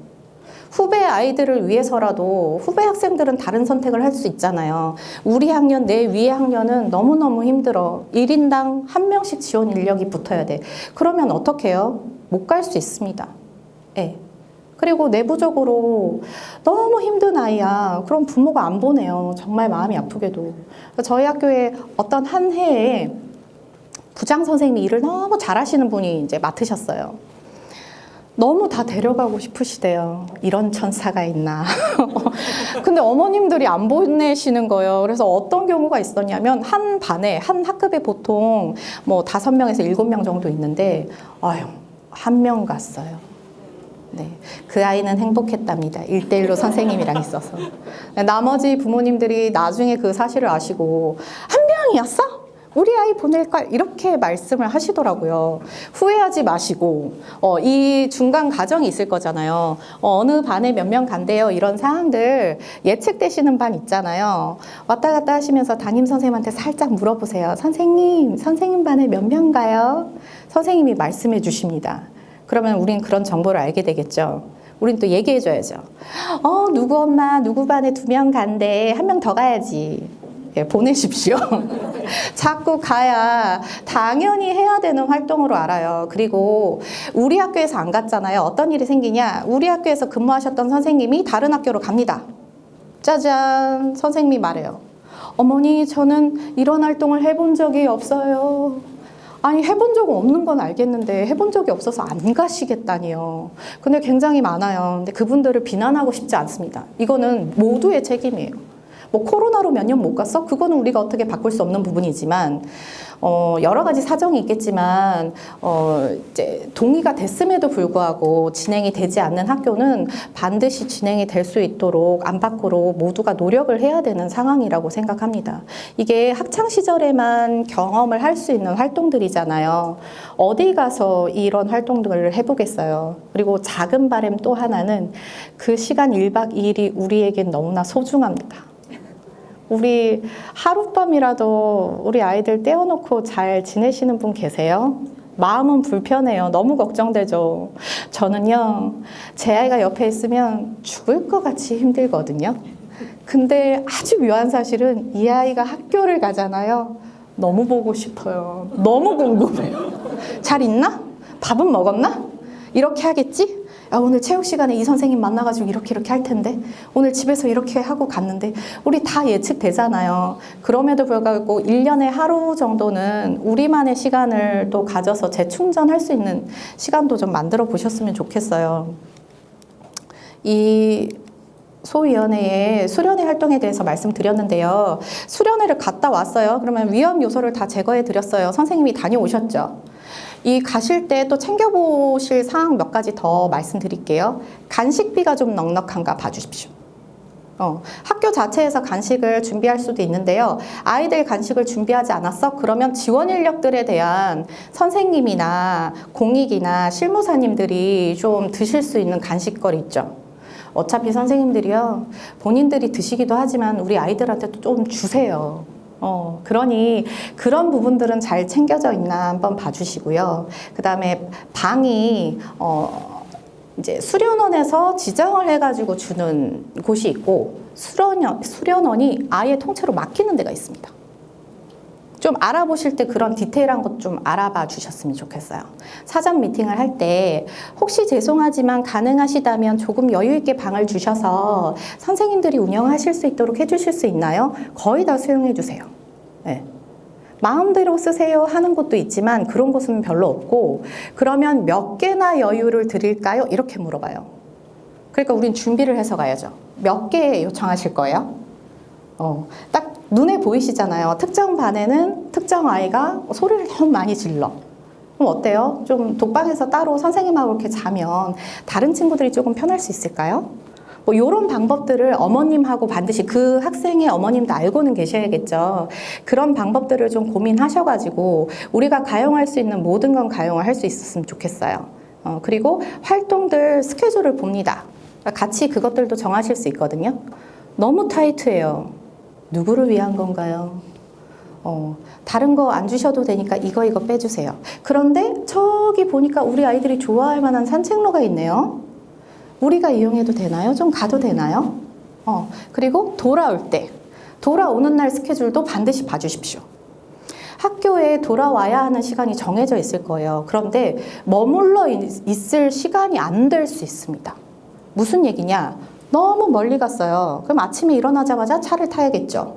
후배 아이들을 위해서라도 후배 학생들은 다른 선택을 할 수 있잖아요. 우리 학년, 내 위의 학년은 너무너무 힘들어. 1인당 1명씩 지원 인력이 붙어야 돼. 그러면 어떻게 해요? 못 갈 수 있습니다. 네. 그리고 내부적으로 너무 힘든 아이야. 그럼 부모가 안 보내요. 정말 마음이 아프게도. 저희 학교에 어떤 한 해에 부장 선생님이 일을 너무 잘하시는 분이 이제 맡으셨어요. 너무 다 데려가고 싶으시대요. 이런 천사가 있나. 근데 어머님들이 안 보내시는 거예요. 그래서 어떤 경우가 있었냐면 한 반에, 한 학급에 보통 뭐 5명에서 7명 정도 있는데 1명 갔어요. 네, 그 아이는 행복했답니다. 1대1로 선생님이랑 있어서. 나머지 부모님들이 나중에 그 사실을 아시고 한 명이었어? 우리 아이 보낼 걸 이렇게 말씀을 하시더라고요. 후회하지 마시고 이 중간 과정이 있을 거잖아요. 어느 반에 몇 명 간대요. 이런 상황들 예측되시는 반 있잖아요. 왔다 갔다 하시면서 담임 선생님한테 살짝 물어보세요. 선생님 반에 몇 명 가요? 선생님이 말씀해 주십니다. 그러면 우린 그런 정보를 알게 되겠죠. 우린 또 얘기해 줘야죠. 누구 엄마 누구 반에 2명 간대. 1명 더 가야지. 예, 보내십시오. 자꾸 가야 당연히 해야 되는 활동으로 알아요. 그리고 우리 학교에서 안 갔잖아요. 어떤 일이 생기냐? 우리 학교에서 근무하셨던 선생님이 다른 학교로 갑니다. 짜잔! 선생님이 말해요. 어머니, 저는 이런 활동을 해본 적이 없어요. 아니, 해본 적 없는 건 알겠는데 해본 적이 없어서 안 가시겠다니요. 근데 굉장히 많아요. 근데 그분들을 비난하고 싶지 않습니다. 이거는 모두의 책임이에요. 뭐 코로나로 몇 년 못 갔어? 그거는 우리가 어떻게 바꿀 수 없는 부분이지만 여러 가지 사정이 있겠지만 이제 동의가 됐음에도 불구하고 진행이 되지 않는 학교는 반드시 진행이 될 수 있도록 안팎으로 모두가 노력을 해야 되는 상황이라고 생각합니다. 이게 학창 시절에만 경험을 할 수 있는 활동들이잖아요. 어디 가서 이런 활동들을 해보겠어요. 그리고 작은 바람 또 하나는 그 시간 1박 2일이 우리에겐 너무나 소중합니다. 우리 하룻밤이라도 우리 아이들 떼어놓고 잘 지내시는 분 계세요? 마음은 불편해요. 너무 걱정되죠. 저는요, 제 아이가 옆에 있으면 죽을 것 같이 힘들거든요. 근데 아주 묘한 사실은 이 아이가 학교를 가잖아요. 너무 보고 싶어요. 너무 궁금해요. 잘 있나? 밥은 먹었나? 이렇게 하겠지? 오늘 체육 시간에 이 선생님 만나가지고 이렇게 할 텐데 오늘 집에서 이렇게 하고 갔는데 우리 다 예측되잖아요. 그럼에도 불구하고 1년에 하루 정도는 우리만의 시간을 또 가져서 재충전할 수 있는 시간도 좀 만들어 보셨으면 좋겠어요. 이 소위원회의 수련회 활동에 대해서 말씀드렸는데요. 수련회를 갔다 왔어요. 그러면 위험 요소를 다 제거해 드렸어요. 선생님이 다녀오셨죠. 이 가실 때 또 챙겨보실 사항 몇 가지 더 말씀드릴게요. 간식비가 좀 넉넉한가 봐주십시오. 학교 자체에서 간식을 준비할 수도 있는데요. 아이들 간식을 준비하지 않았어? 그러면 지원 인력들에 대한 선생님이나 공익이나 실무사님들이 좀 드실 수 있는 간식거리 있죠. 어차피 선생님들이요, 본인들이 드시기도 하지만 우리 아이들한테도 좀 주세요. 그러니 그런 부분들은 잘 챙겨져 있나 한번 봐주시고요. 그 다음에 방이 이제 수련원에서 지정을 해가지고 주는 곳이 있고 수련원이 아예 통째로 맡기는 데가 있습니다. 좀 알아보실 때 그런 디테일한 것 좀 알아봐 주셨으면 좋겠어요. 사전 미팅을 할 때 혹시 죄송하지만 가능하시다면 조금 여유 있게 방을 주셔서 선생님들이 운영하실 수 있도록 해주실 수 있나요? 거의 다 수용해 주세요. 네. 마음대로 쓰세요 하는 곳도 있지만 그런 곳은 별로 없고, 그러면 몇 개나 여유를 드릴까요? 이렇게 물어봐요. 그러니까 우린 준비를 해서 가야죠. 몇 개 요청하실 거예요? 딱 눈에 보이시잖아요. 특정 반에는 특정 아이가 소리를 너무 많이 질러. 그럼 어때요? 좀 독방에서 따로 선생님하고 이렇게 자면 다른 친구들이 조금 편할 수 있을까요? 뭐 이런 방법들을 어머님하고 반드시 그 학생의 어머님도 알고는 계셔야겠죠. 그런 방법들을 좀 고민하셔가지고 우리가 가용할 수 있는 모든 건 가용을 할 수 있었으면 좋겠어요. 그리고 활동들 스케줄을 봅니다. 같이 그것들도 정하실 수 있거든요. 너무 타이트해요. 누구를 위한 건가요? 다른 거 안 주셔도 되니까 이거 빼주세요. 그런데 저기 보니까 우리 아이들이 좋아할 만한 산책로가 있네요. 우리가 이용해도 되나요? 좀 가도 되나요? 그리고 돌아오는 날 스케줄도 반드시 봐주십시오. 학교에 돌아와야 하는 시간이 정해져 있을 거예요. 그런데 머물러 있을 시간이 안 될 수 있습니다. 무슨 얘기냐? 너무 멀리 갔어요. 그럼 아침에 일어나자마자 차를 타야겠죠.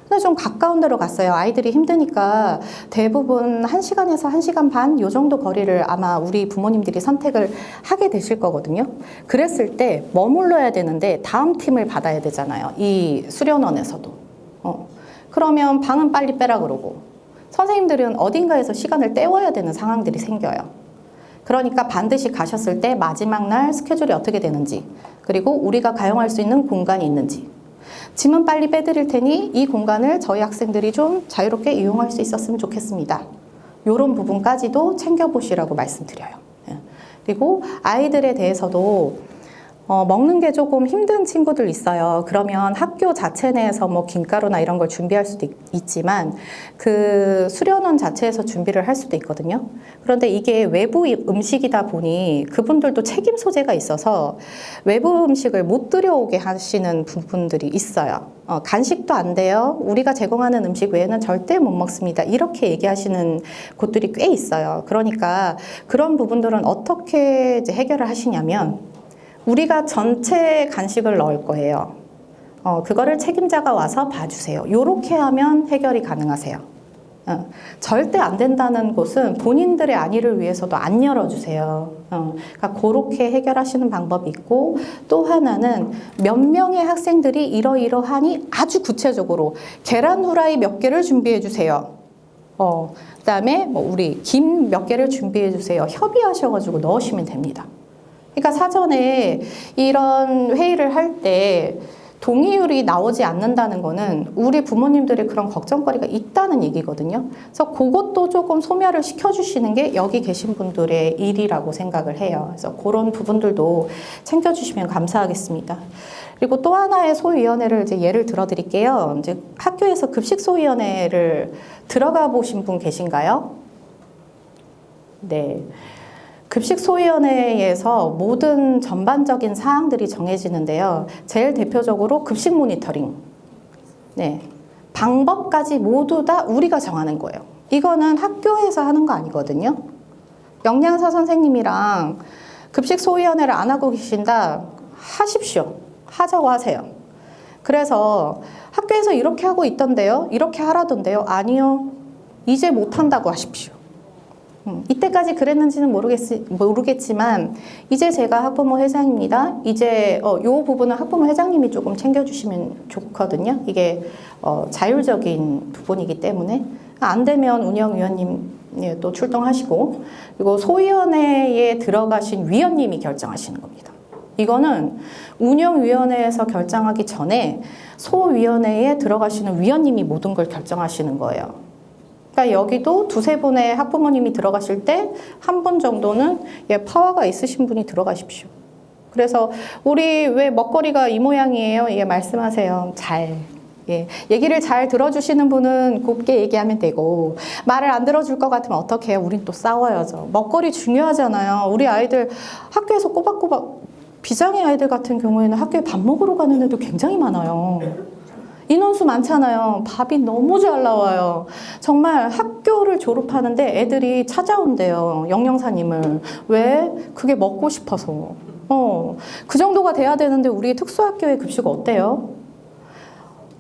근데 좀 가까운 데로 갔어요. 아이들이 힘드니까 대부분 1시간에서 1시간 반 요 정도 거리를 아마 우리 부모님들이 선택을 하게 되실 거거든요. 그랬을 때 머물러야 되는데 다음 팀을 받아야 되잖아요. 이 수련원에서도. 그러면 방은 빨리 빼라 그러고 선생님들은 어딘가에서 시간을 때워야 되는 상황들이 생겨요. 그러니까 반드시 가셨을 때 마지막 날 스케줄이 어떻게 되는지, 그리고 우리가 가용할 수 있는 공간이 있는지, 짐은 빨리 빼드릴 테니 이 공간을 저희 학생들이 좀 자유롭게 이용할 수 있었으면 좋겠습니다. 이런 부분까지도 챙겨보시라고 말씀드려요. 그리고 아이들에 대해서도 먹는 게 조금 힘든 친구들 있어요. 그러면 학교 자체 내에서 뭐 김가루나 이런 걸 준비할 수도 있지만 그 수련원 자체에서 준비를 할 수도 있거든요. 그런데 이게 외부 음식이다 보니 그분들도 책임 소재가 있어서 외부 음식을 못 들여오게 하시는 부분들이 있어요. 간식도 안 돼요. 우리가 제공하는 음식 외에는 절대 못 먹습니다. 이렇게 얘기하시는 곳들이 꽤 있어요. 그러니까 그런 부분들은 어떻게 이제 해결을 하시냐면 우리가 전체 간식을 넣을 거예요. 그거를 책임자가 와서 봐주세요. 요렇게 하면 해결이 가능하세요. 절대 안 된다는 곳은 본인들의 안위를 위해서도 안 열어주세요. 그러니까 그렇게 해결하시는 방법이 있고, 또 하나는 몇 명의 학생들이 이러이러하니 아주 구체적으로 계란 후라이 몇 개를 준비해 주세요. 그다음에 뭐 우리 김 몇 개를 준비해 주세요. 협의하셔가지고 넣으시면 됩니다. 그러니까 사전에 이런 회의를 할 때 동의율이 나오지 않는다는 거는 우리 부모님들의 그런 걱정거리가 있다는 얘기거든요. 그래서 그것도 조금 소멸을 시켜주시는 게 여기 계신 분들의 일이라고 생각을 해요. 그래서 그런 부분들도 챙겨주시면 감사하겠습니다. 그리고 또 하나의 소위원회를 이제 예를 들어 드릴게요. 이제 학교에서 급식소위원회를 들어가 보신 분 계신가요? 네. 급식소위원회에서 모든 전반적인 사항들이 정해지는데요. 제일 대표적으로 급식 모니터링. 네. 방법까지 모두 다 우리가 정하는 거예요. 이거는 학교에서 하는 거 아니거든요. 영양사 선생님이랑 급식소위원회를 안 하고 계신다 하십시오. 하자고 하세요. 그래서 학교에서 이렇게 하고 있던데요. 이렇게 하라던데요. 아니요. 이제 못한다고 하십시오. 이때까지 그랬는지는 모르겠지만 이제 제가 학부모 회장입니다. 이제 요 부분은 학부모 회장님이 조금 챙겨주시면 좋거든요. 이게 자율적인 부분이기 때문에 안 되면 운영위원님 또 출동하시고, 그리고 소위원회에 들어가신 위원님이 결정하시는 겁니다. 이거는 운영위원회에서 결정하기 전에 소위원회에 들어가시는 위원님이 모든 걸 결정하시는 거예요. 그러니까 여기도 두세 분의 학부모님이 들어가실 때 한 분 정도는 파워가 있으신 분이 들어가십시오. 그래서 우리 왜 먹거리가 이 모양이에요? 말씀하세요. 얘기를 잘 들어주시는 분은 곱게 얘기하면 되고, 말을 안 들어줄 것 같으면 어떻게 해요? 우린 또 싸워야죠. 먹거리 중요하잖아요. 우리 아이들 학교에서 꼬박꼬박, 비장의 아이들 같은 경우에는 학교에 밥 먹으러 가는 애도 굉장히 많아요. 인원수 많잖아요. 밥이 너무 잘 나와요. 정말 학교를 졸업하는데 애들이 찾아온대요. 영양사님을. 왜? 그게 먹고 싶어서. 그 정도가 돼야 되는데 우리 특수학교의 급식 어때요?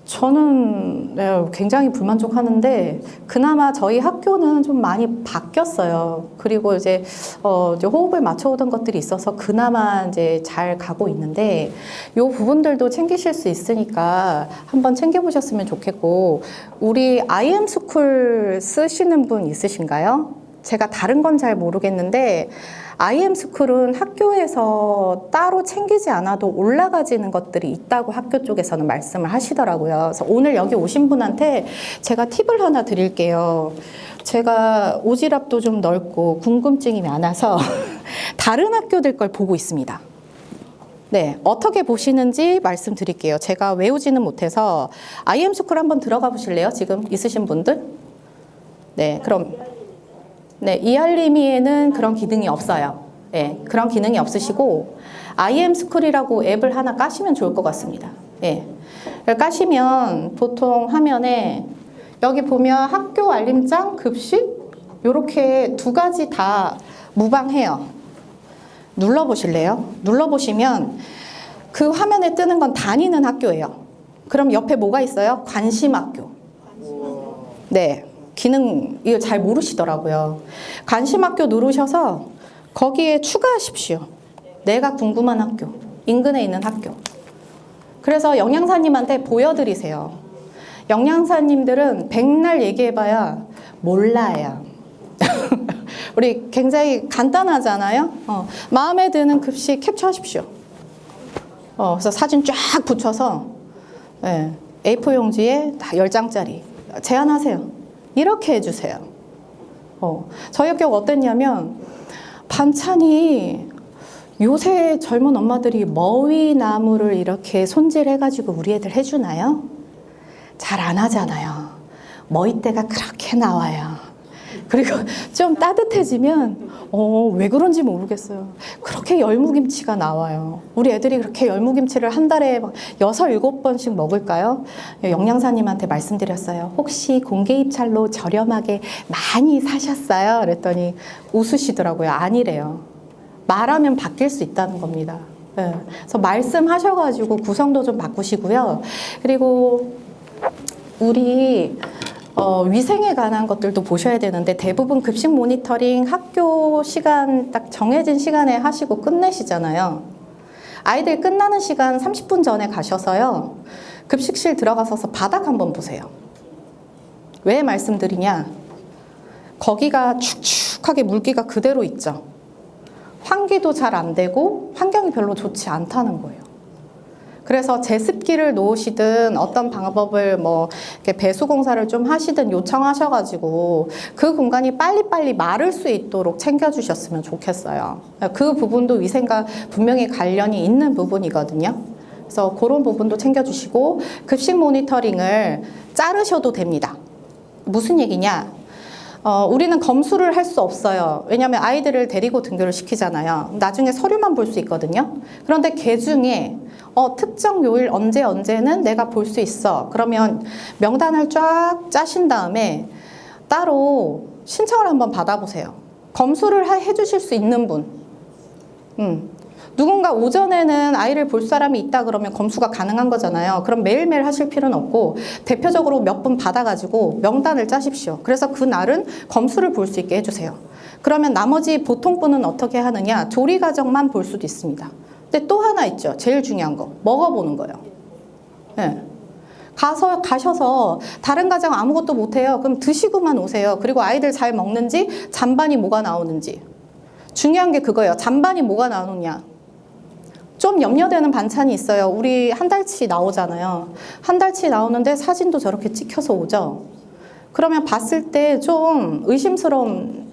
저는 네, 굉장히 불만족하는데 그나마 저희 학교는 좀 많이 바뀌었어요. 그리고 이제 호흡을 맞춰오던 것들이 있어서 그나마 이제 잘 가고 있는데 요 부분들도 챙기실 수 있으니까 한번 챙겨보셨으면 좋겠고 우리 IM스쿨 쓰시는 분 있으신가요? 제가 다른 건 잘 모르겠는데 IM스쿨은 학교에서 따로 챙기지 않아도 올라가지는 것들이 있다고 학교 쪽에서는 말씀을 하시더라고요. 그래서 오늘 여기 오신 분한테 제가 팁을 하나 드릴게요. 제가 오지랖도 좀 넓고 궁금증이 많아서 다른 학교들 걸 보고 있습니다. 네, 어떻게 보시는지 말씀드릴게요. 제가 외우지는 못해서 IM스쿨 한번 들어가 보실래요? 지금 있으신 분들? 네, 그럼 네, 이알림이에는 그런 기능이 없어요. 네, 그런 기능이 없으시고 IM스쿨이라고 앱을 하나 까시면 좋을 것 같습니다. 네, 까시면 보통 화면에 여기 보면 학교 알림장, 급식 이렇게 두 가지 다 무방해요. 눌러보실래요? 눌러보시면 그 화면에 뜨는 건 다니는 학교예요. 그럼 옆에 뭐가 있어요? 관심학교. 네. 기능 이거 잘 모르시더라고요. 관심학교 누르셔서 거기에 추가하십시오. 내가 궁금한 학교, 인근에 있는 학교. 그래서 영양사님한테 보여드리세요. 영양사님들은 백날 얘기해봐야 몰라요. 우리 굉장히 간단하잖아요. 마음에 드는 급식 캡처하십시오. 그래서 사진 쫙 붙여서 네, A4 용지에 다 10장짜리 제안하세요. 이렇게 해주세요. 저희 학교가 어땠냐면 반찬이 요새 젊은 엄마들이 머위나물을 이렇게 손질해가지고 우리 애들 해주나요? 잘 안 하잖아요. 머위대가 그렇게 나와요. 그리고 좀 따뜻해지면 왜 그런지 모르겠어요. 그렇게 열무김치가 나와요. 우리 애들이 그렇게 열무김치를 한 달에 6, 7번씩 먹을까요? 영양사님한테 말씀드렸어요. 혹시 공개 입찰로 저렴하게 많이 사셨어요? 그랬더니 웃으시더라고요. 아니래요. 말하면 바뀔 수 있다는 겁니다. 네. 그래서 말씀하셔가지고 구성도 좀 바꾸시고요. 그리고 우리 위생에 관한 것들도 보셔야 되는데 대부분 급식 모니터링 학교 시간 딱 정해진 시간에 하시고 끝내시잖아요. 아이들 끝나는 시간 30분 전에 가셔서요. 급식실 들어가서 바닥 한번 보세요. 왜 말씀드리냐? 거기가 축축하게 물기가 그대로 있죠. 환기도 잘 안 되고 환경이 별로 좋지 않다는 거예요. 그래서 제습기를 놓으시든 어떤 방법을 이렇게 배수 공사를 좀 하시든 요청하셔가지고 그 공간이 빨리빨리 마를 수 있도록 챙겨주셨으면 좋겠어요. 그 부분도 위생과 분명히 관련이 있는 부분이거든요. 그래서 그런 부분도 챙겨주시고 급식 모니터링을 자르셔도 됩니다. 무슨 얘기냐? 우리는 검수를 할 수 없어요. 왜냐하면 아이들을 데리고 등교를 시키잖아요. 나중에 서류만 볼 수 있거든요. 그런데 개 중에 특정 요일 언제는 내가 볼 수 있어. 그러면 명단을 쫙 짜신 다음에 따로 신청을 한번 받아보세요. 검수를 해주실 수 있는 분. 누군가 오전에는 아이를 볼 사람이 있다 그러면 검수가 가능한 거잖아요. 그럼 매일매일 하실 필요는 없고 대표적으로 몇 분 받아가지고 명단을 짜십시오. 그래서 그 날은 검수를 볼 수 있게 해주세요. 그러면 나머지 보통 분은 어떻게 하느냐? 조리 과정만 볼 수도 있습니다. 근데 또 하나 있죠. 제일 중요한 거. 먹어보는 거예요. 네. 가셔서 다른 과정 아무것도 못해요. 그럼 드시고만 오세요. 그리고 아이들 잘 먹는지 잔반이 뭐가 나오는지. 중요한 게 그거예요. 잔반이 뭐가 나오느냐. 좀 염려되는 반찬이 있어요. 우리 한 달치 나오잖아요. 한 달치 나오는데 사진도 저렇게 찍혀서 오죠. 그러면 봤을 때 좀 의심스러운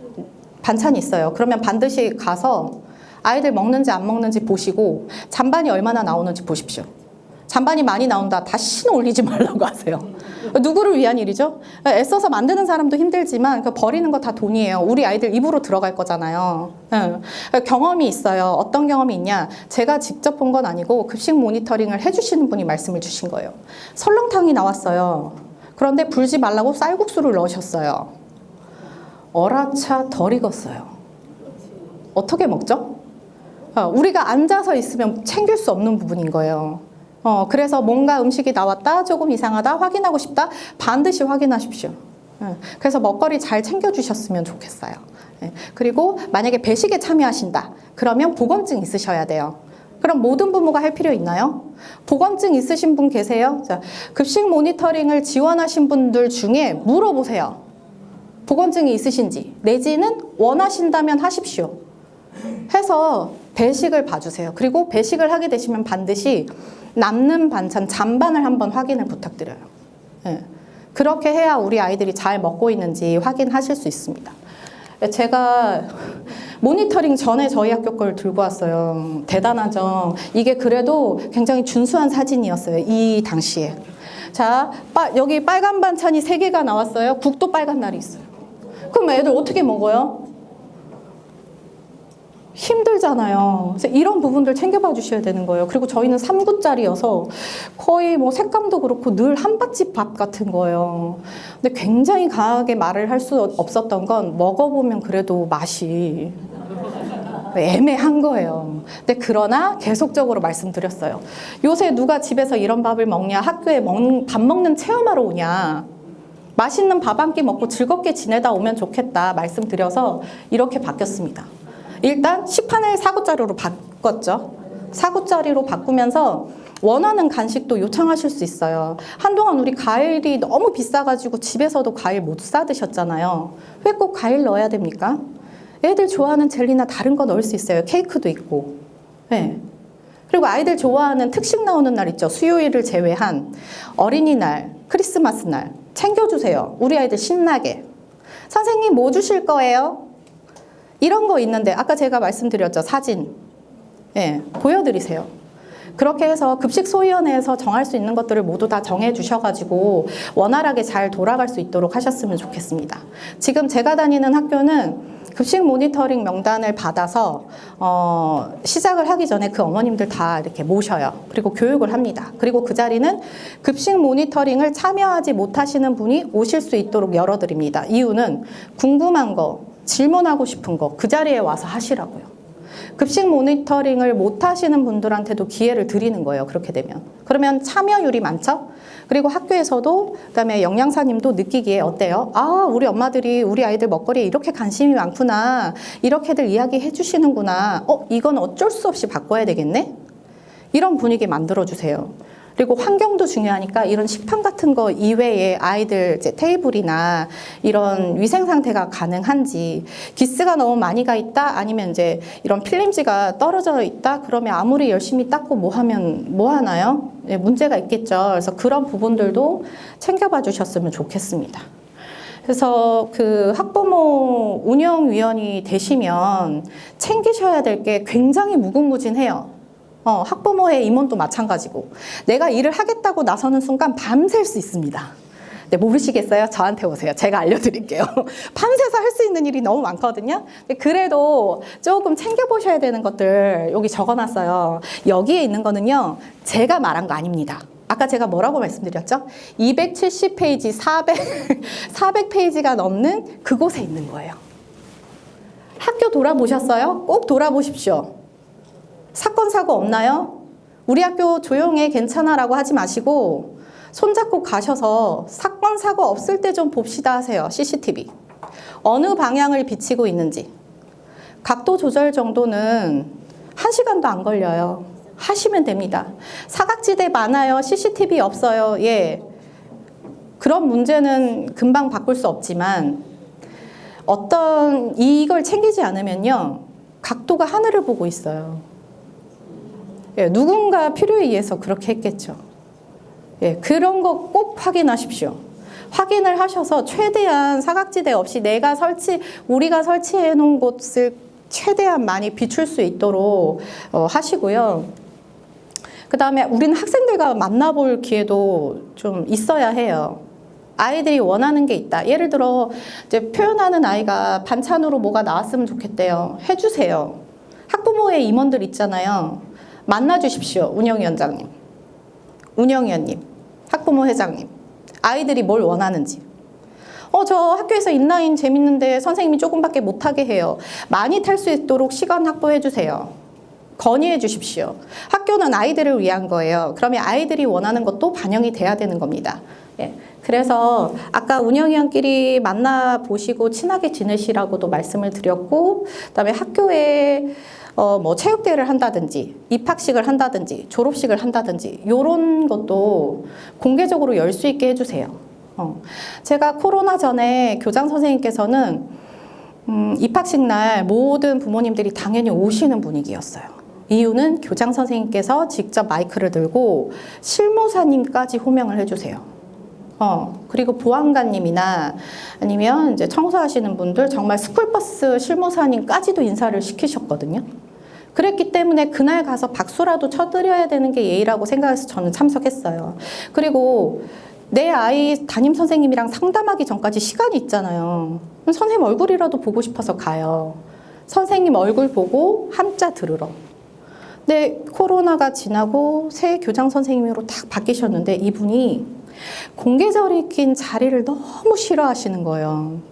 반찬이 있어요. 그러면 반드시 가서 아이들 먹는지 안 먹는지 보시고 잔반이 얼마나 나오는지 보십시오. 잔반이 많이 나온다. 다시는 올리지 말라고 하세요. 누구를 위한 일이죠? 애써서 만드는 사람도 힘들지만 버리는 거 다 돈이에요. 우리 아이들 입으로 들어갈 거잖아요. 경험이 있어요. 어떤 경험이 있냐? 제가 직접 본 건 아니고 급식 모니터링을 해주시는 분이 말씀을 주신 거예요. 설렁탕이 나왔어요. 그런데 불지 말라고 쌀국수를 넣으셨어요. 어라차 덜 익었어요. 어떻게 먹죠? 우리가 앉아서 있으면 챙길 수 없는 부분인 거예요. 그래서 뭔가 음식이 나왔다, 조금 이상하다, 확인하고 싶다, 반드시 확인하십시오. 그래서 먹거리 잘 챙겨주셨으면 좋겠어요. 그리고 만약에 배식에 참여하신다, 그러면 보건증 있으셔야 돼요. 그럼 모든 부모가 할 필요 있나요? 보건증 있으신 분 계세요? 자, 급식 모니터링을 지원하신 분들 중에 물어보세요. 보건증이 있으신지, 내지는 원하신다면 하십시오. 해서 배식을 봐주세요. 그리고 배식을 하게 되시면 반드시 남는 반찬 잔반을 한번 확인을 부탁드려요. 그렇게 해야 우리 아이들이 잘 먹고 있는지 확인하실 수 있습니다. 제가 모니터링 전에 저희 학교 걸 들고 왔어요. 대단하죠. 이게 그래도 굉장히 준수한 사진이었어요. 이 당시에. 자, 여기 빨간 반찬이 3개가 나왔어요. 국도 빨간 날이 있어요. 그럼 애들 어떻게 먹어요? 힘들잖아요. 그래서 이런 부분들 챙겨봐 주셔야 되는 거예요. 그리고 저희는 3구짜리여서 거의 뭐 색감도 그렇고 늘 한밭집 밥 같은 거예요. 근데 굉장히 강하게 말을 할 수 없었던 건 먹어보면 그래도 맛이 애매한 거예요. 근데 그러나 계속적으로 말씀드렸어요. 요새 누가 집에서 이런 밥을 먹냐? 학교에 밥 먹는 체험하러 오냐? 맛있는 밥 한 끼 먹고 즐겁게 지내다 오면 좋겠다 말씀드려서 이렇게 바뀌었습니다. 일단 식판을 4구짜리로 바꿨죠. 4구짜리로 바꾸면서 원하는 간식도 요청하실 수 있어요. 한동안 우리 과일이 너무 비싸가지고 집에서도 과일 못 사 드셨잖아요. 왜 꼭 과일 넣어야 됩니까? 애들 좋아하는 젤리나 다른 거 넣을 수 있어요. 케이크도 있고. 네. 그리고 아이들 좋아하는 특식 나오는 날 있죠. 수요일을 제외한 어린이날, 크리스마스 날 챙겨주세요. 우리 아이들 신나게. 선생님 뭐 주실 거예요? 이런 거 있는데 아까 제가 말씀드렸죠. 사진. 보여드리세요. 그렇게 해서 급식소위원회에서 정할 수 있는 것들을 모두 다 정해 주셔가지고 원활하게 잘 돌아갈 수 있도록 하셨으면 좋겠습니다. 지금 제가 다니는 학교는 급식 모니터링 명단을 받아서 시작을 하기 전에 그 어머님들 다 이렇게 모셔요. 그리고 교육을 합니다. 그리고 그 자리는 급식 모니터링을 참여하지 못하시는 분이 오실 수 있도록 열어드립니다. 이유는 궁금한 거, 질문하고 싶은 거 그 자리에 와서 하시라고요. 급식 모니터링을 못 하시는 분들한테도 기회를 드리는 거예요. 그렇게 되면. 그러면 참여율이 많죠? 그리고 학교에서도 그다음에 영양사님도 느끼기에 어때요? 아, 우리 엄마들이 우리 아이들 먹거리에 이렇게 관심이 많구나. 이렇게들 이야기해 주시는구나. 이건 어쩔 수 없이 바꿔야 되겠네? 이런 분위기 만들어주세요. 그리고 환경도 중요하니까 이런 식판 같은 거 이외에 아이들 이제 테이블이나 이런 위생 상태가 가능한지, 기스가 너무 많이 가 있다 아니면 이제 이런 필름지가 떨어져 있다 그러면 아무리 열심히 닦고 뭐 하면 뭐 하나요? 문제가 있겠죠. 그래서 그런 부분들도 챙겨봐 주셨으면 좋겠습니다. 그래서 그 학부모 운영위원이 되시면 챙기셔야 될 게 굉장히 무궁무진해요. 학부모의 임원도 마찬가지고 내가 일을 하겠다고 나서는 순간 밤샐 수 있습니다. 네, 모르시겠어요? 저한테 오세요. 제가 알려드릴게요. 밤새서 할 수 있는 일이 너무 많거든요. 그래도 조금 챙겨보셔야 되는 것들 여기 적어놨어요. 여기에 있는 거는요, 제가 말한 거 아닙니다. 아까 제가 뭐라고 말씀드렸죠? 270페이지, 400페이지가 넘는 그곳에 있는 거예요. 학교 돌아보셨어요? 꼭 돌아보십시오. 사건, 사고 없나요? 우리 학교 조용해, 괜찮아 라고 하지 마시고 손잡고 가셔서 사건, 사고 없을 때 좀 봅시다 하세요. CCTV. 어느 방향을 비치고 있는지. 각도 조절 정도는 1시간도 안 걸려요. 하시면 됩니다. 사각지대 많아요. CCTV 없어요. 예. 그런 문제는 금방 바꿀 수 없지만 이걸 챙기지 않으면요, 각도가 하늘을 보고 있어요. 예, 누군가 필요에 의해서 그렇게 했겠죠. 예, 그런 거 꼭 확인하십시오. 확인을 하셔서 최대한 사각지대 없이 우리가 설치해 놓은 곳을 최대한 많이 비출 수 있도록 하시고요. 그 다음에 우리는 학생들과 만나볼 기회도 좀 있어야 해요. 아이들이 원하는 게 있다. 예를 들어 이제 표현하는 아이가 반찬으로 뭐가 나왔으면 좋겠대요. 해주세요. 학부모의 임원들 있잖아요. 만나주십시오. 운영위원장님, 운영위원님, 학부모 회장님. 아이들이 뭘 원하는지. 저 학교에서 인라인 재밌는데 선생님이 조금밖에 못하게 해요. 많이 탈 수 있도록 시간 확보해 주세요. 건의해 주십시오. 학교는 아이들을 위한 거예요. 그러면 아이들이 원하는 것도 반영이 돼야 되는 겁니다. 예. 그래서 아까 운영위원끼리 만나보시고 친하게 지내시라고도 말씀을 드렸고, 그다음에 학교에 뭐 체육대회를 한다든지 입학식을 한다든지 졸업식을 한다든지 이런 것도 공개적으로 열 수 있게 해주세요. 제가 코로나 전에 교장 선생님께서는 입학식 날 모든 부모님들이 당연히 오시는 분위기였어요. 이유는 교장 선생님께서 직접 마이크를 들고 실무사님까지 호명을 해주세요. 그리고 보안관님이나 아니면 이제 청소하시는 분들 정말 스쿨버스 실무사님까지도 인사를 시키셨거든요. 그랬기 때문에 그날 가서 박수라도 쳐드려야 되는 게 예의라고 생각해서 저는 참석했어요. 그리고 내 아이 담임 선생님이랑 상담하기 전까지 시간이 있잖아요. 선생님 얼굴이라도 보고 싶어서 가요. 선생님 얼굴 보고 함자 들으러. 근데 코로나가 지나고 새 교장 선생님으로 딱 바뀌셨는데 이분이 공개적인 자리를 너무 싫어하시는 거예요.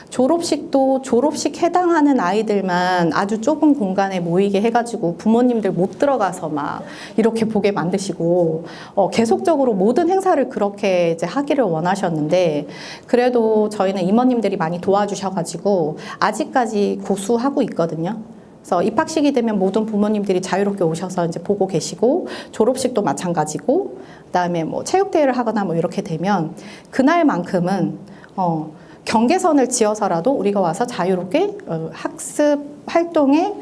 졸업식도 졸업식 해당하는 아이들만 아주 좁은 공간에 모이게 해가지고 부모님들 못 들어가서 막 이렇게 보게 만드시고 계속적으로 모든 행사를 그렇게 이제 하기를 원하셨는데 그래도 저희는 임원님들이 많이 도와주셔가지고 아직까지 고수하고 있거든요. 그래서 입학식이 되면 모든 부모님들이 자유롭게 오셔서 이제 보고 계시고 졸업식도 마찬가지고 그다음에 뭐 체육대회를 하거나 뭐 이렇게 되면 그날만큼은 경계선을 지어서라도 우리가 와서 자유롭게 학습 활동에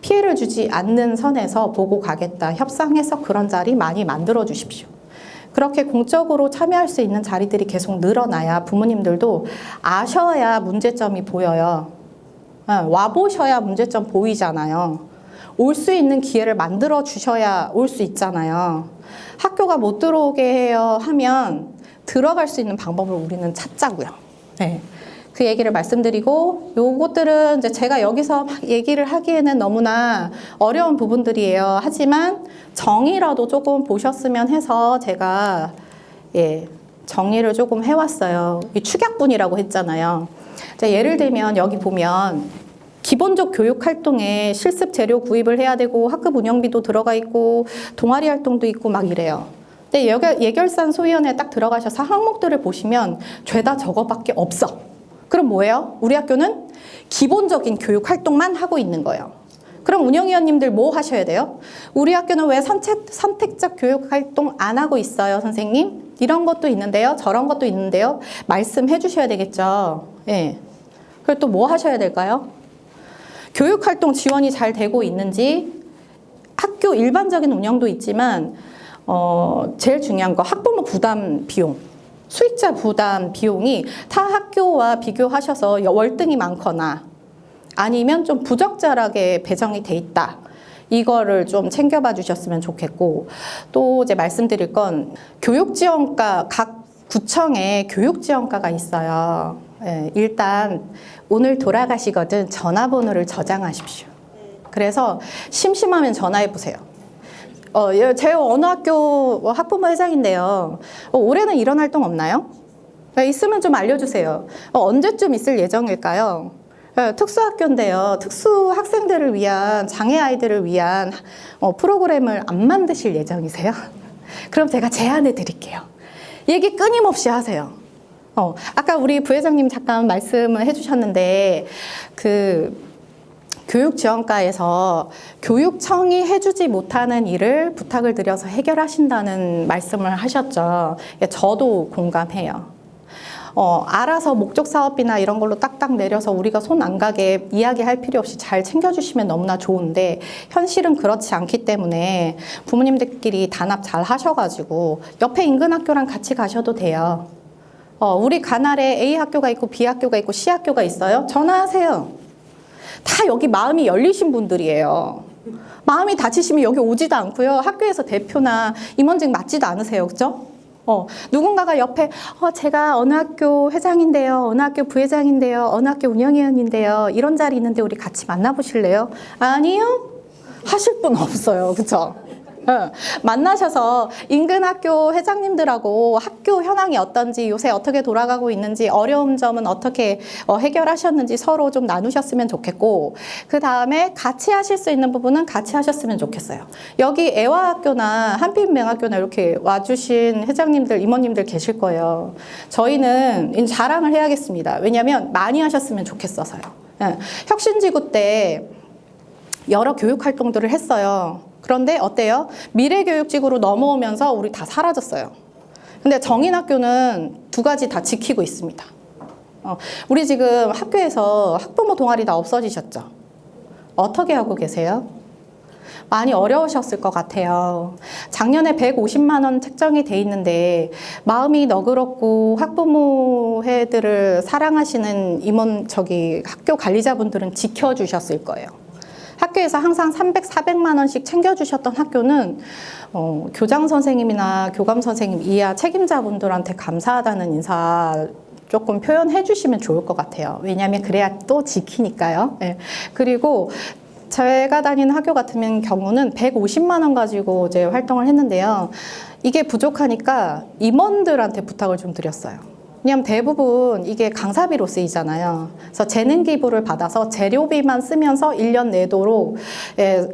피해를 주지 않는 선에서 보고 가겠다. 협상해서 그런 자리 많이 만들어 주십시오. 그렇게 공적으로 참여할 수 있는 자리들이 계속 늘어나야 부모님들도 아셔야 문제점이 보여요. 와보셔야 문제점 보이잖아요. 올 수 있는 기회를 만들어 주셔야 올 수 있잖아요. 학교가 못 들어오게 해요 하면 들어갈 수 있는 방법을 우리는 찾자고요. 네. 그 얘기를 말씀드리고 요것들은 이제 제가 여기서 막 얘기를 하기에는 너무나 어려운 부분들이에요. 하지만 정의라도 조금 보셨으면 해서 제가 정의를 조금 해왔어요. 이 축약분이라고 했잖아요. 예를 들면 여기 보면 기본적 교육 활동에 실습 재료 구입을 해야 되고 학급 운영비도 들어가 있고 동아리 활동도 있고 막 이래요. 근데 예결산 소위원회에 딱 들어가셔서 항목들을 보시면 죄다 저거밖에 없어. 그럼 뭐예요? 우리 학교는 기본적인 교육 활동만 하고 있는 거예요. 그럼 운영위원님들 뭐 하셔야 돼요? 우리 학교는 왜 선택적 교육 활동 안 하고 있어요, 선생님? 이런 것도 있는데요. 저런 것도 있는데요. 말씀해 주셔야 되겠죠. 예. 그리고 또 뭐 하셔야 될까요? 교육 활동 지원이 잘 되고 있는지 학교 일반적인 운영도 있지만 제일 중요한 거 학부모 부담 비용. 수익자 부담 비용이 타 학교와 비교하셔서 월등히 많거나 아니면 좀 부적절하게 배정이 돼 있다. 이거를 좀 챙겨봐 주셨으면 좋겠고 또 이제 말씀드릴 건 교육지원과 각 구청에 교육지원과가 있어요. 일단 오늘 돌아가시거든 전화번호를 저장하십시오. 그래서 심심하면 전화해 보세요. 제 어느 학교 학부모 회장인데요. 올해는 이런 활동 없나요? 있으면 좀 알려주세요. 언제쯤 있을 예정일까요? 특수학교인데요. 특수 학생들을 위한 장애 아이들을 위한 프로그램을 안 만드실 예정이세요? 그럼 제가 제안해 드릴게요. 얘기 끊임없이 하세요. 아까 우리 부회장님 잠깐 말씀을 해주셨는데 교육지원과에서 교육청이 해주지 못하는 일을 부탁을 드려서 해결하신다는 말씀을 하셨죠. 저도 공감해요. 알아서 목적 사업비나 이런 걸로 딱딱 내려서 우리가 손 안 가게 이야기할 필요 없이 잘 챙겨주시면 너무나 좋은데 현실은 그렇지 않기 때문에 부모님들끼리 단합 잘 하셔가지고 옆에 인근 학교랑 같이 가셔도 돼요. 우리 관할에 A 학교가 있고 B 학교가 있고 C 학교가 있어요. 전화하세요. 다 여기 마음이 열리신 분들이에요. 마음이 다치시면 여기 오지도 않고요. 학교에서 대표나 임원직 맡지도 않으세요. 그죠? 누군가가 옆에 제가 어느 학교 회장인데요. 어느 학교 부회장인데요. 어느 학교 운영위원인데요. 이런 자리 있는데 우리 같이 만나보실래요? 아니요? 하실 분 없어요. 그죠? 만나셔서 인근 학교 회장님들하고 학교 현황이 어떤지, 요새 어떻게 돌아가고 있는지, 어려운 점은 어떻게 해결하셨는지 서로 좀 나누셨으면 좋겠고, 그 다음에 같이 하실 수 있는 부분은 같이 하셨으면 좋겠어요. 여기 애화학교나 한빛맹학교나 이렇게 와주신 회장님들, 이모님들 계실 거예요. 저희는 이제 자랑을 해야겠습니다. 왜냐하면 많이 하셨으면 좋겠어서요. 혁신지구 때 여러 교육 활동들을 했어요. 그런데 어때요? 미래교육직으로 넘어오면서 우리 다 사라졌어요. 근데 정인학교는 두 가지 다 지키고 있습니다. 우리 지금 학교에서 학부모 동아리 다 없어지셨죠? 어떻게 하고 계세요? 많이 어려우셨을 것 같아요. 작년에 150만 원 책정이 돼 있는데 마음이 너그럽고 학부모회들을 사랑하시는 학교 관리자분들은 지켜주셨을 거예요. 학교에서 항상 300, 400만 원씩 챙겨주셨던 학교는 교장 선생님이나 교감 선생님 이하 책임자분들한테 감사하다는 인사 조금 표현해 주시면 좋을 것 같아요. 왜냐하면 그래야 또 지키니까요. 네. 그리고 제가 다니는 학교 같은 경우는 150만 원 가지고 이제 활동을 했는데요. 이게 부족하니까 임원들한테 부탁을 좀 드렸어요. 왜냐하면 대부분 이게 강사비로 쓰이잖아요. 그래서 재능 기부를 받아서 재료비만 쓰면서 1년 내도록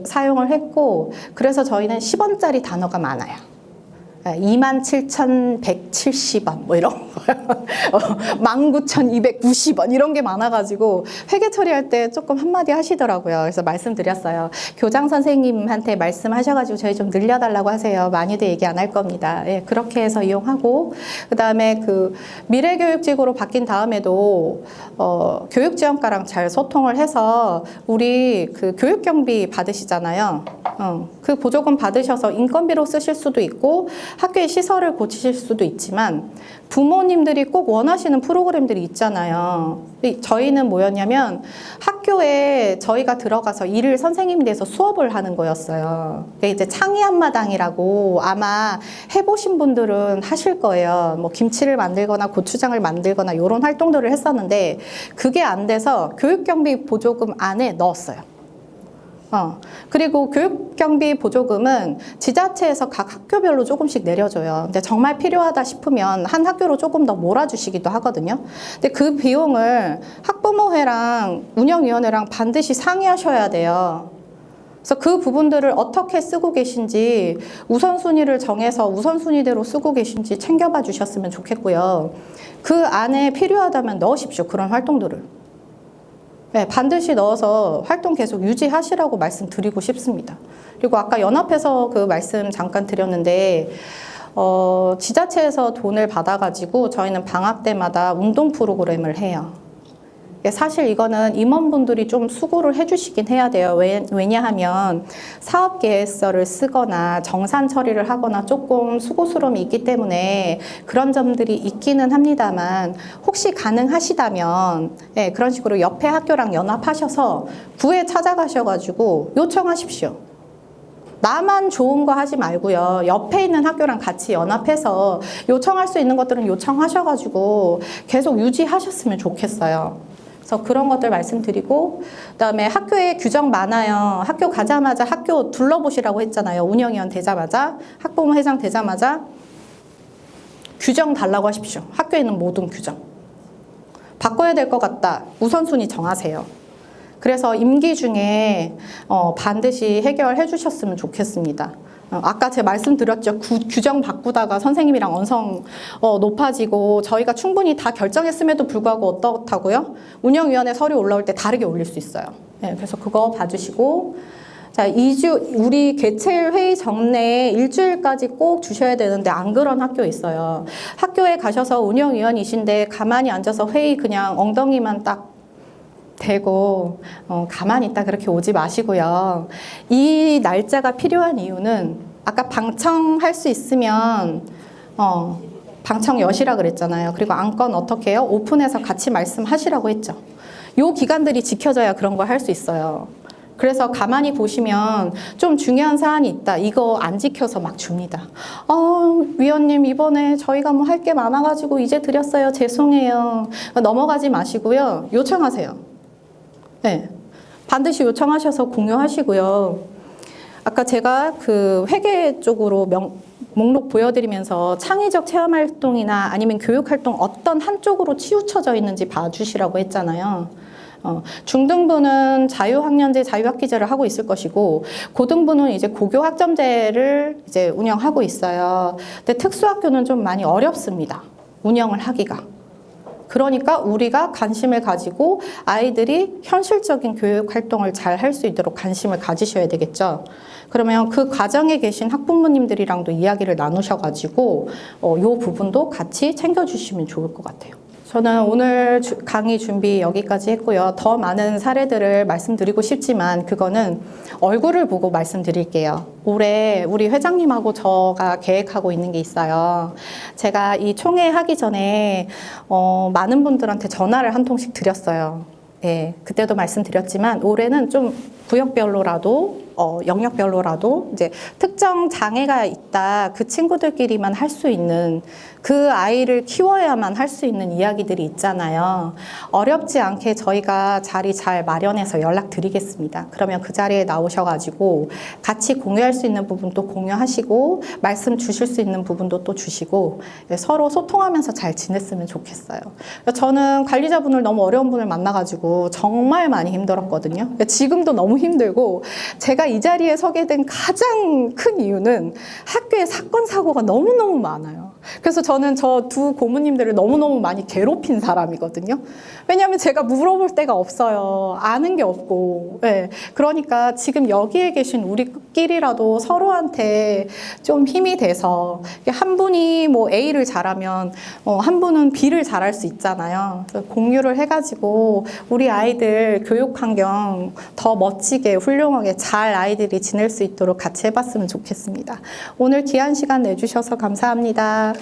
사용을 했고, 그래서 저희는 10원짜리 단어가 많아요. 27,170원 뭐 이런 거요. 19,290원 이런 게 많아가지고 회계 처리할 때 조금 한마디 하시더라고요. 그래서 말씀드렸어요. 교장 선생님한테 말씀하셔가지고 저희 좀 늘려달라고 하세요. 많이도 얘기 안 할 겁니다. 예, 그렇게 해서 이용하고, 그 다음에 그 미래교육직으로 바뀐 다음에도 교육지원과랑 잘 소통을 해서 우리 그 교육경비 받으시잖아요. 그 보조금 받으셔서 인건비로 쓰실 수도 있고 학교의 시설을 고치실 수도 있지만 부모님들이 꼭 원하시는 프로그램들이 있잖아요. 저희는 뭐였냐면 학교에 저희가 들어가서 일일 선생님이 돼서 수업을 하는 거였어요. 이제 창의 한마당이라고 아마 해보신 분들은 하실 거예요. 뭐 김치를 만들거나 고추장을 만들거나 이런 활동들을 했었는데 그게 안 돼서 교육경비 보조금 안에 넣었어요. 그리고 교육경비 보조금은 지자체에서 각 학교별로 조금씩 내려줘요. 근데 정말 필요하다 싶으면 한 학교로 조금 더 몰아주시기도 하거든요. 근데 그 비용을 학부모회랑 운영위원회랑 반드시 상의하셔야 돼요. 그래서 그 부분들을 어떻게 쓰고 계신지 우선순위를 정해서 우선순위대로 쓰고 계신지 챙겨봐 주셨으면 좋겠고요. 그 안에 필요하다면 넣으십시오. 그런 활동들을. 네, 반드시 넣어서 활동 계속 유지하시라고 말씀드리고 싶습니다. 그리고 아까 연합에서 그 말씀 잠깐 드렸는데 지자체에서 돈을 받아가지고 저희는 방학 때마다 운동 프로그램을 해요. 사실 이거는 임원분들이 좀 수고를 해주시긴 해야 돼요. 왜냐하면 사업계획서를 쓰거나 정산 처리를 하거나 조금 수고스러움이 있기 때문에 그런 점들이 있기는 합니다만 혹시 가능하시다면 그런 식으로 옆에 학교랑 연합하셔서 구에 찾아가셔가지고 요청하십시오. 나만 좋은 거 하지 말고요. 옆에 있는 학교랑 같이 연합해서 요청할 수 있는 것들은 요청하셔가지고 계속 유지하셨으면 좋겠어요. 그래서 그런 것들 말씀드리고, 그다음에 학교에 규정 많아요. 학교 가자마자 학교 둘러보시라고 했잖아요. 운영위원 되자마자, 학부모 회장 되자마자 규정 달라고 하십시오. 학교에 있는 모든 규정. 바꿔야 될 것 같다. 우선순위 정하세요. 그래서 임기 중에 반드시 해결해 주셨으면 좋겠습니다. 아까 제가 말씀드렸죠. 규정 바꾸다가 선생님이랑 언성 높아지고 저희가 충분히 다 결정했음에도 불구하고 어떻다고요? 운영위원회 서류 올라올 때 다르게 올릴 수 있어요. 네, 그래서 그거 봐주시고, 자, 2주, 우리 개최일 회의 전에 일주일까지 꼭 주셔야 되는데 안 그런 학교 있어요. 학교에 가셔서 운영위원이신데 가만히 앉아서 회의 그냥 엉덩이만 딱 되고 가만히 있다 그렇게 오지 마시고요. 이 날짜가 필요한 이유는 아까 방청할 수 있으면 방청 여시라 그랬잖아요. 그리고 안건 어떻게 해요? 오픈해서 같이 말씀하시라고 했죠. 요 기간들이 지켜져야 그런 걸 할 수 있어요. 그래서 가만히 보시면 좀 중요한 사안이 있다. 이거 안 지켜서 막 줍니다. 위원님 이번에 저희가 뭐 할 게 많아가지고 이제 드렸어요. 죄송해요. 넘어가지 마시고요. 요청하세요. 네, 반드시 요청하셔서 공유하시고요. 아까 제가 그 회계 쪽으로 목록 보여드리면서 창의적 체험활동이나 아니면 교육활동 어떤 한쪽으로 치우쳐져 있는지 봐주시라고 했잖아요. 중등부는 자유학년제, 자유학기제를 하고 있을 것이고, 고등부는 이제 고교학점제를 이제 운영하고 있어요. 근데 특수학교는 좀 많이 어렵습니다. 운영을 하기가. 그러니까 우리가 관심을 가지고 아이들이 현실적인 교육 활동을 잘 할 수 있도록 관심을 가지셔야 되겠죠. 그러면 그 과정에 계신 학부모님들이랑도 이야기를 나누셔가지고 이 부분도 같이 챙겨주시면 좋을 것 같아요. 저는 오늘 강의 준비 여기까지 했고요. 더 많은 사례들을 말씀드리고 싶지만 그거는 얼굴을 보고 말씀드릴게요. 올해 우리 회장님하고 저가 계획하고 있는 게 있어요. 제가 이 총회 하기 전에 많은 분들한테 전화를 한 통씩 드렸어요. 예, 그때도 말씀드렸지만 올해는 좀 구역별로라도 영역별로라도 이제 특정 장애가 있다 그 친구들끼리만 할 수 있는 그 아이를 키워야만 할 수 있는 이야기들이 있잖아요. 어렵지 않게 저희가 자리 잘 마련해서 연락드리겠습니다. 그러면 그 자리에 나오셔가지고 같이 공유할 수 있는 부분도 공유하시고 말씀 주실 수 있는 부분도 또 주시고 서로 소통하면서 잘 지냈으면 좋겠어요. 저는 관리자분을 너무 어려운 분을 만나가지고 정말 많이 힘들었거든요. 지금도 너무 힘들고 제가 이 자리에 서게 된 가장 큰 이유는 학교에 사건 사고가 너무너무 많아요. 그래서 저는 저 두 고모님들을 너무너무 많이 괴롭힌 사람이거든요. 왜냐하면 제가 물어볼 데가 없어요. 아는 게 없고. 네. 그러니까 지금 여기에 계신 우리끼리라도 서로한테 좀 힘이 돼서 한 분이 뭐 A를 잘하면 한 분은 B를 잘할 수 있잖아요. 그래서 공유를 해가지고 우리 아이들 교육 환경 더 멋지게 훌륭하게 잘 아이들이 지낼 수 있도록 같이 해봤으면 좋겠습니다. 오늘 귀한 시간 내주셔서 감사합니다.